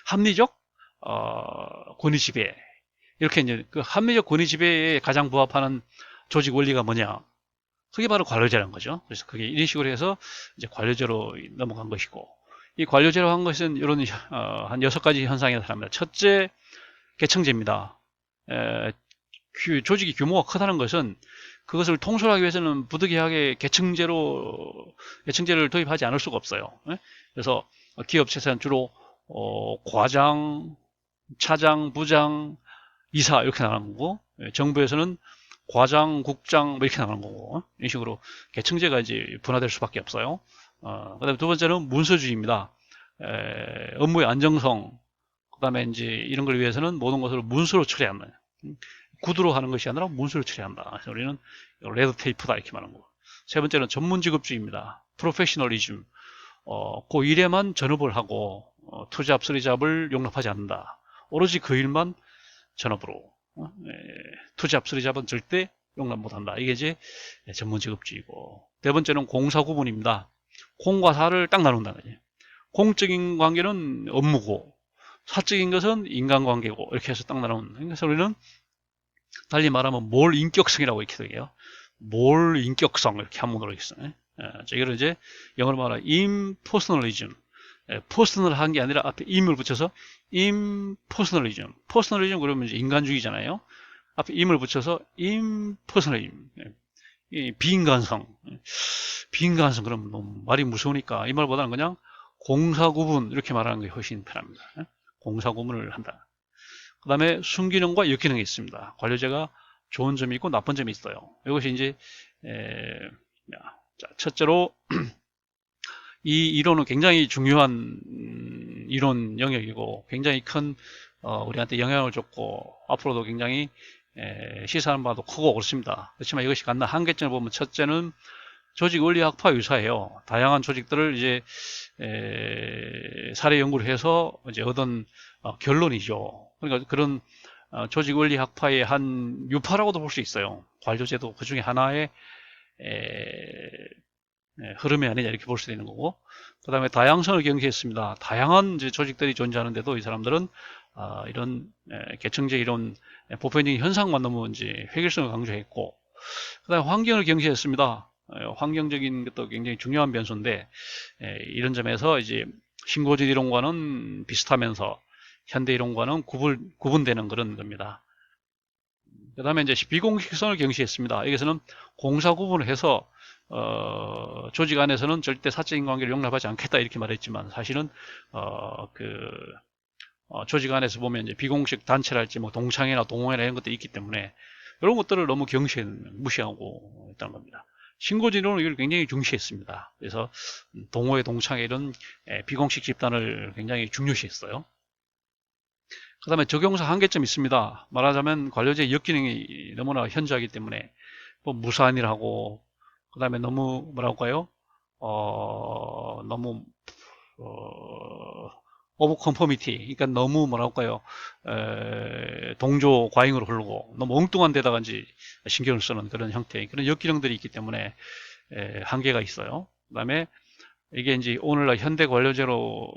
합리적 권위 지배. 이렇게 이제 그 합리적 권위 지배에 가장 부합하는 조직 원리가 뭐냐? 그게 바로 관료제라는 거죠. 그래서 그게 이런 식으로 해서 이제 관료제로 넘어간 것이고, 이 관료제로 한 것은 이런 한 6가지 현상이 나타납니다. 첫째, 계층제입니다. 조직이 규모가 크다는 것은 그것을 통솔하기 위해서는 부득이하게 계층제를 도입하지 않을 수가 없어요. 그래서 기업체에서는 주로 과장, 차장, 부장, 이사 이렇게 나가는 거고, 정부에서는 과장, 국장 뭐 이렇게 나가는 거고, 이런 식으로 계층제가 이제 분화될 수밖에 없어요. 그다음에 두 번째는 문서주의입니다. 업무의 안정성, 그다음에 이제 이런 걸 위해서는 모든 것을 문서로 처리하는, 구두로 하는 것이 아니라 문서로 처리한다. 그래서 우리는 레드 테이프다 이렇게 말하는 거고. 세 번째는 전문직업주의입니다. 프로페셔널리즘. 그 일에만 전업을 하고 투잡, 쓰리잡을 용납하지 않는다. 오로지 그 일만 전업으로. 투잡, 쓰리잡은 절대 용납 못한다. 이게 이제 전문직업주의고. 네 번째는 공사구분입니다. 공과 사를 딱 나눈다는 거죠. 공적인 관계는 업무고, 사적인 것은 인간관계고, 이렇게 해서 딱 나누는. 그래서 우리는 달리 말하면 몰 인격성이라고 이렇게 되게요. 몰 인격성 이렇게 한문으로 있어요. 이거를 이제 영어로 말하면 impersonalism. 퍼스널 한 게 아니라 앞에 im을 붙여서 impersonalism. 퍼스널리즘 그러면 이제 인간주의잖아요. 앞에 im을 붙여서 impersonalism. 비인간성. 비인간성 그러면 너무 말이 무서우니까 이 말보다는 그냥 공사구분 이렇게 말하는 게 훨씬 편합니다. 공사구분을 한다. 그 다음에 순기능과 역기능이 있습니다. 관료제가 좋은 점이 있고 나쁜 점이 있어요. 이것이 이제 첫째로 이 이론은 굉장히 중요한 이론 영역이고 굉장히 큰 우리한테 영향을 줬고 앞으로도 굉장히 시사하는 바도 크고 그렇습니다. 그렇지만 이것이 갖는 한계점을 보면 첫째는 조직 원리학파 유사해요. 다양한 조직들을 이제 사례 연구를 해서 이제 얻은 결론이죠. 그러니까 그런 조직 원리학파의 한 유파라고도 볼 수 있어요. 관료제도 그 중에 하나의 흐름이 아니냐 이렇게 볼 수도 있는 거고, 그 다음에 다양성을 경시했습니다. 다양한 이제 조직들이 존재하는데도 이 사람들은 이런 계층제 이런 보편적인 현상만 너무 이제 획일성을 강조했고, 그 다음에 환경을 경시했습니다. 환경적인 것도 굉장히 중요한 변수인데 이런 점에서 이제 신고진 이론과는 비슷하면서 현대 이론과는 구분되는 그런 겁니다. 그 다음에 이제 비공식성을 경시했습니다. 여기서는 공사 구분을 해서 조직 안에서는 절대 사적인 관계를 용납하지 않겠다 이렇게 말했지만 사실은 조직 안에서 보면 이제 비공식 단체랄지 뭐 동창회나 동호회나 이런 것들이 있기 때문에 이런 것들을 너무 무시하고 있다는 겁니다. 신고진으로는 이걸 굉장히 중시했습니다. 그래서 동호회, 동창회 이런 비공식 집단을 굉장히 중요시했어요. 그 다음에 적용사 한계점이 있습니다. 말하자면 관료제의 역기능이 너무나 현저하기 때문에 뭐 무산이라고, 그 다음에 너무 뭐랄까요? 너무 오버 컨포미티, 그러니까 너무 뭐랄까요? 동조 과잉으로 흐르고 너무 엉뚱한 데다가 이제 신경을 쓰는 그런 형태의 그런 역기능들이 있기 때문에 한계가 있어요. 그 다음에 이게 이제 오늘날 현대 관료제로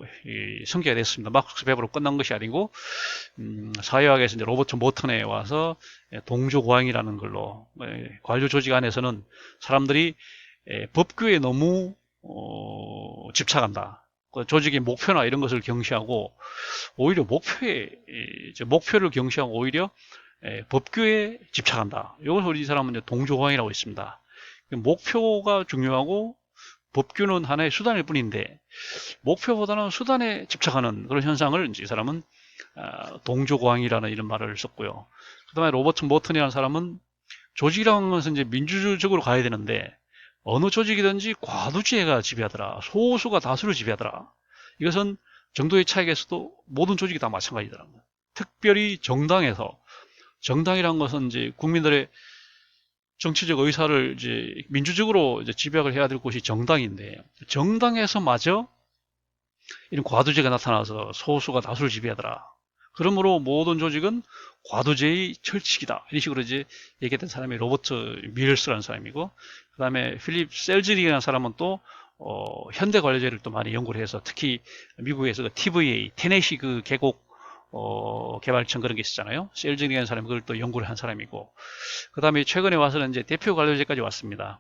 성격이 됐습니다. 막스 베버로 끝난 것이 아니고 사회학에서 이제 로버트 모턴에 와서 동조고항이라는 걸로 관료 조직 안에서는 사람들이 법규에 너무 집착한다. 그 조직의 목표나 이런 것을 경시하고 오히려 목표를 경시하고 오히려 법규에 집착한다. 이것을 이 사람은 이제 동조고항이라고 있습니다. 목표가 중요하고 법규는 하나의 수단일 뿐인데 목표보다는 수단에 집착하는 그런 현상을 이제 이 사람은 동조고항이라는 이런 말을 썼고요. 그 다음에 로버트 모턴이라는 사람은 조직이라는 것은 이제 민주적으로 가야 되는데 어느 조직이든지 과두지혜가 지배하더라. 소수가 다수를 지배하더라. 이것은 정도의 차이에서도 모든 조직이 다 마찬가지더라고요. 특별히 정당이라는 것은 이제 국민들의 정치적 의사를 이제 민주적으로 이제 집약을 해야 될 곳이 정당인데 정당에서마저 이런 과두제가 나타나서 소수가 다수를 지배하더라. 그러므로 모든 조직은 과두제의 철칙이다. 이런 식으로 이제 얘기했던 사람이 로버트 밀스라는 사람이고, 그 다음에 필립 셀즈릭이라는 사람은 또 현대 관료제를 또 많이 연구를 해서 특히 미국에서 그 TVA, 테네시 그 계곡 개발청 그런 게 있었잖아요. 셀즈릭이라는 사람이 그걸 또 연구를 한 사람이고, 그 다음에 최근에 와서는 이제 대표 관료제까지 왔습니다.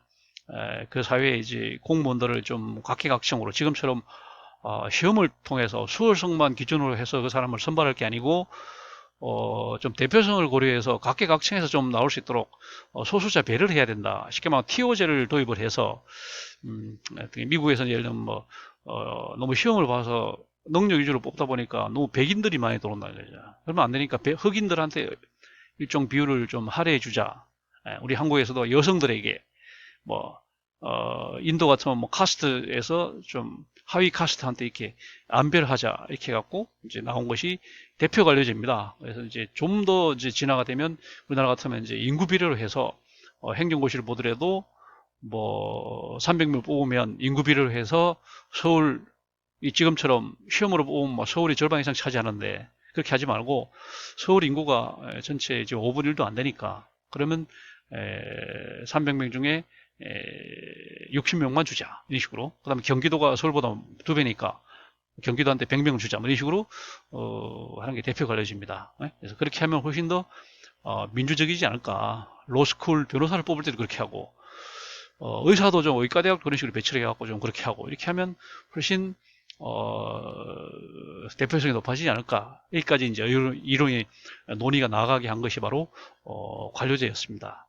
그 사회에 이제 공무원들을 좀 각계각층으로 지금처럼 시험을 통해서 수월성만 기준으로 해서 그 사람을 선발할 게 아니고 좀 대표성을 고려해서 각계각층에서 좀 나올 수 있도록 소수자 배려를 해야 된다. 쉽게 말하면 티오제를 도입을 해서 미국에서는 예를 들면 뭐 너무 시험을 봐서 능력 위주로 뽑다 보니까 너무 백인들이 많이 들어온다 이거죠. 그러면 안 되니까 흑인들한테 일정 비율을 좀 할애해 주자. 우리 한국에서도 여성들에게 뭐 인도 같으면 뭐 카스트에서 좀 하위 카스트한테 이렇게 안배하자 이렇게 해갖고 이제 나온 것이 대표 관료제입니다. 그래서 이제 좀 더 이제 진화가 되면 우리나라 같으면 이제 인구 비례로 해서 행정고시를 보더라도 뭐 300명 뽑으면 인구 비례로 해서 서울 지금처럼 시험으로 뽑으면 뭐 서울이 절반 이상 차지하는데 그렇게 하지 말고 서울 인구가 전체 이제 5분의 1도 안 되니까 그러면 300명 중에 60명만 주자 이런 식으로. 그 다음에 경기도가 서울보다 2배니까 경기도한테 100명 주자 이런 식으로 하는 게 대표 관료제입니다. 그래서 그렇게 하면 훨씬 더 민주적이지 않을까. 로스쿨 변호사를 뽑을 때도 그렇게 하고 의사도 좀 의과대학 그런 식으로 배치를 해갖고 좀 그렇게 하고 이렇게 하면 훨씬 대표성이 높아지지 않을까. 여기까지 이제 이론이 논의가 나가게 한 것이 바로 관료제였습니다.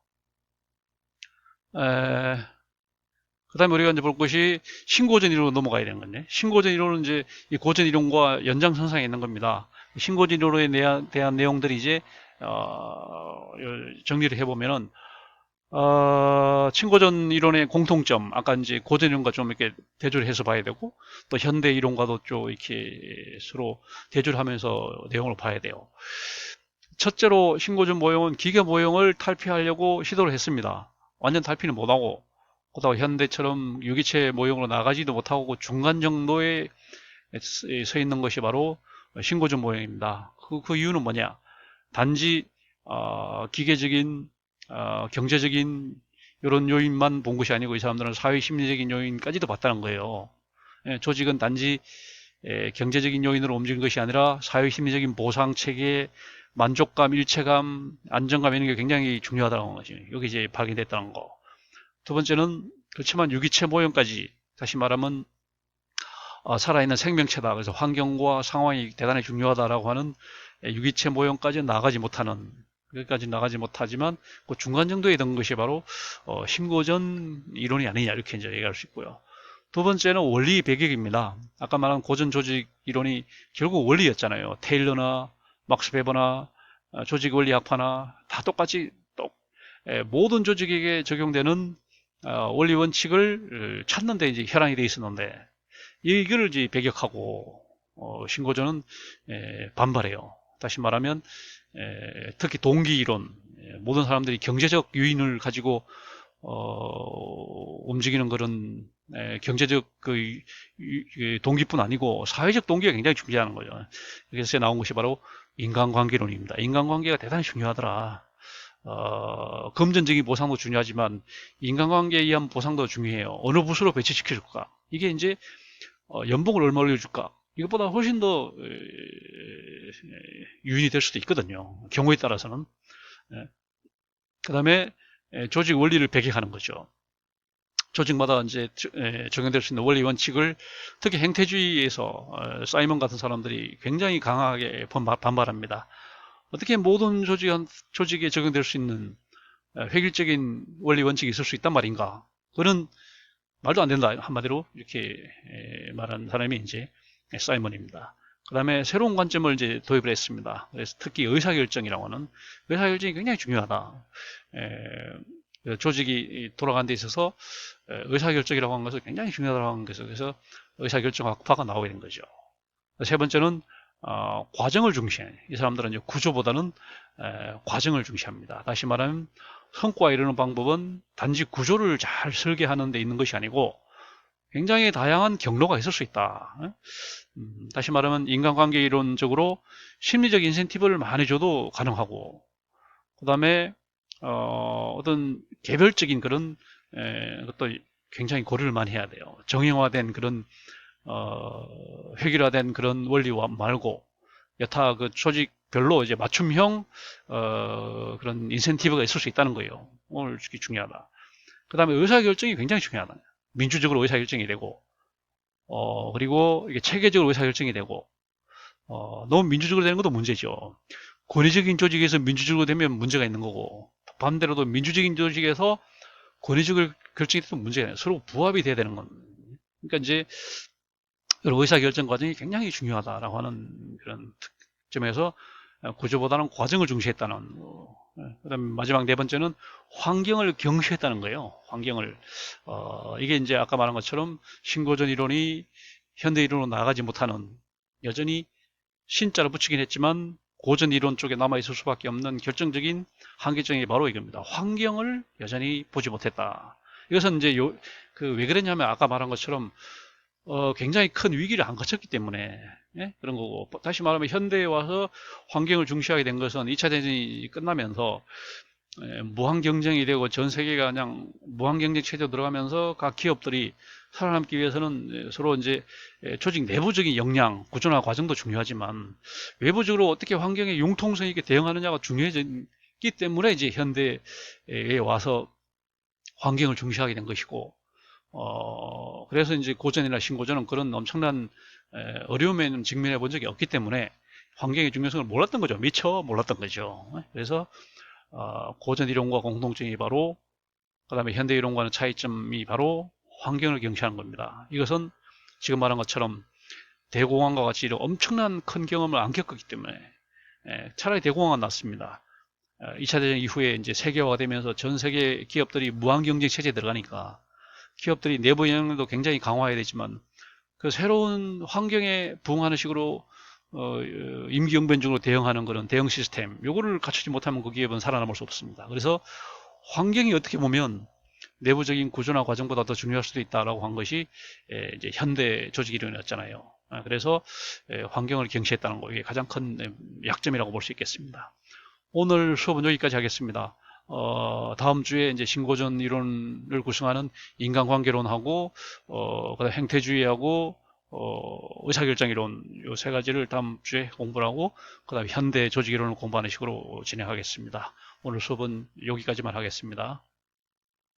그 다음에 우리가 이제 볼 것이 신고전 이론으로 넘어가야 되는 건데, 신고전 이론은 이제 이 고전 이론과 연장선상에 있는 겁니다. 신고전 이론에 대한 내용들이 이제, 정리를 해보면은, 신고전 이론의 공통점, 아까 이제 고전 이론과 좀 이렇게 대조를 해서 봐야 되고, 또 현대 이론과도 좀 이렇게 서로 대조를 하면서 내용을 봐야 돼요. 첫째로 신고전 모형은 기계 모형을 탈피하려고 시도를 했습니다. 완전 탈피는 못하고, 그렇다고 현대처럼 유기체 모형으로 나가지도 못하고 중간 정도에 서 있는 것이 바로 신고전 모형입니다. 그 이유는 뭐냐? 단지 기계적인 경제적인 이런 요인만 본 것이 아니고 이 사람들은 사회 심리적인 요인까지도 봤다는 거예요. 조직은 단지 경제적인 요인으로 움직이는 것이 아니라 사회 심리적인 보상 체계, 만족감, 일체감, 안정감 이런 게 굉장히 중요하다는 거죠. 여기 이제 발견됐다는 거. 두 번째는 그렇지만 유기체 모형까지 다시 말하면 살아있는 생명체다. 그래서 환경과 상황이 대단히 중요하다라고 하는 유기체 모형까지 나가지 못하는 여기까지 나가지 못하지만 그 중간 정도에 든 것이 바로 신고전 이론이 아니냐 이렇게 이제 얘기할 수 있고요. 두 번째는 원리 배격입니다. 아까 말한 고전 조직 이론이 결국 원리였잖아요. 테일러나 막스 베버나 조직 원리학파나 다 똑같이 모든 조직에게 적용되는 원리 원칙을 찾는 데 이제 혈안이 돼 있었는데 이거를 이제 배격하고 신고전은 반발해요. 다시 말하면 특히 동기 이론, 모든 사람들이 경제적 요인을 가지고 움직이는 그런 경제적 그 동기뿐 아니고 사회적 동기가 굉장히 중요한 거죠. 그래서 나온 것이 바로 인간관계론입니다. 인간관계가 대단히 중요하더라. 금전적인 보상도 중요하지만 인간관계에 의한 보상도 중요해요. 어느 부서로 배치시켜줄까? 이게 이제 연봉을 얼마 올려줄까? 이것보다 훨씬 더 유인이 될 수도 있거든요. 경우에 따라서는. 그 다음에 조직 원리를 배격하는 거죠. 조직마다 이제 적용될 수 있는 원리 원칙을 특히 행태주의에서 사이먼 같은 사람들이 굉장히 강하게 반발합니다. 어떻게 모든 조직에 적용될 수 있는 획일적인 원리 원칙이 있을 수 있단 말인가? 그는 말도 안 된다. 한마디로 이렇게 말한 사람이 이제 사이먼입니다. 그 다음에 새로운 관점을 이제 도입을 했습니다. 그래서 특히 의사결정이라고 하는 의사결정이 굉장히 중요하다. 조직이 돌아가는 데 있어서 의사결정이라고 하는 것은 굉장히 중요하다고 하는 것에서 그래서 의사결정학파가 나오게 된 거죠. 세 번째는 과정을 중시해. 이 사람들은 이제 구조보다는 과정을 중시합니다. 다시 말하면 성과에 이르는 방법은 단지 구조를 잘 설계하는 데 있는 것이 아니고 굉장히 다양한 경로가 있을 수 있다. 다시 말하면 인간관계 이론적으로 심리적 인센티브를 많이 줘도 가능하고 그 다음에 어떤 개별적인 그런 것도 굉장히 고려를 많이 해야 돼요. 정형화된 그런 획일화된 그런 원리와 말고 여타 그 조직별로 이제 맞춤형 그런 인센티브가 있을 수 있다는 거예요. 오늘 특히 중요하다. 그 다음에 의사결정이 굉장히 중요하다. 민주적으로 의사결정이 되고 그리고 이게 체계적으로 의사결정이 되고 너무 민주적으로 되는 것도 문제죠. 권위적인 조직에서 민주적으로 되면 문제가 있는 거고 반대로도 민주적인 조직에서 권위적으로 결정이 되면 문제가 있는 거예요. 서로 부합이 돼야 되는 건. 그러니까 이제 의사결정 과정이 굉장히 중요하다라고 하는 그런 특점에서 구조보다는 과정을 중시했다는 그다음 마지막 네 번째는 환경을 경시했다는 거예요. 환경을 이게 이제 아까 말한 것처럼 신고전 이론이 현대 이론으로 나가지 못하는 여전히 신자를 붙이긴 했지만 고전 이론 쪽에 남아있을 수밖에 없는 결정적인 한계점이 바로 이겁니다. 환경을 여전히 보지 못했다. 이것은 이제 왜 그랬냐면 아까 말한 것처럼 굉장히 큰 위기를 안 거쳤기 때문에 그런 거고 다시 말하면 현대에 와서 환경을 중시하게 된 것은 2차 대전이 끝나면서 무한 경쟁이 되고 전 세계가 그냥 무한 경쟁 체제로 들어가면서 각 기업들이 살아남기 위해서는 서로 이제 조직 내부적인 역량, 구조나 과정도 중요하지만 외부적으로 어떻게 환경에 융통성 있게 대응하느냐가 중요해졌기 때문에 이제 현대에 와서 환경을 중시하게 된 것이고 그래서 이제 고전이나 신고전은 그런 엄청난 어려움에는 직면해 본 적이 없기 때문에 환경의 중요성을 몰랐던 거죠. 미처 몰랐던 거죠. 그래서 고전 이론과 공통점이 바로 그 다음에 현대 이론과는 차이점이 바로 환경을 경시하는 겁니다. 이것은 지금 말한 것처럼 대공황과 같이 이런 엄청난 큰 경험을 안 겪었기 때문에 차라리 대공황은 낫습니다. 2차 대전 이후에 이제 세계화가 되면서 전 세계 기업들이 무한 경쟁 체제에 들어가니까 기업들이 내부 영역도 굉장히 강화해야 되지만 그 새로운 환경에 부응하는 식으로 임기응변적으로 대응하는 그런 대응 시스템 요거를 갖추지 못하면 그 기업은 살아남을 수 없습니다. 그래서 환경이 어떻게 보면 내부적인 구조나 과정보다 더 중요할 수도 있다라고 한 것이 이제 현대 조직 이론이었잖아요. 그래서 환경을 경시했다는 거 이게 가장 큰 약점이라고 볼 수 있겠습니다. 오늘 수업은 여기까지 하겠습니다. 다음 주에 이제 신고전 이론을 구성하는 인간관계론하고, 그다음 행태주의하고, 의사결정 이론 요 세 가지를 다음 주에 공부를 하고, 그다음 현대 조직 이론을 공부하는 식으로 진행하겠습니다. 오늘 수업은 여기까지만 하겠습니다.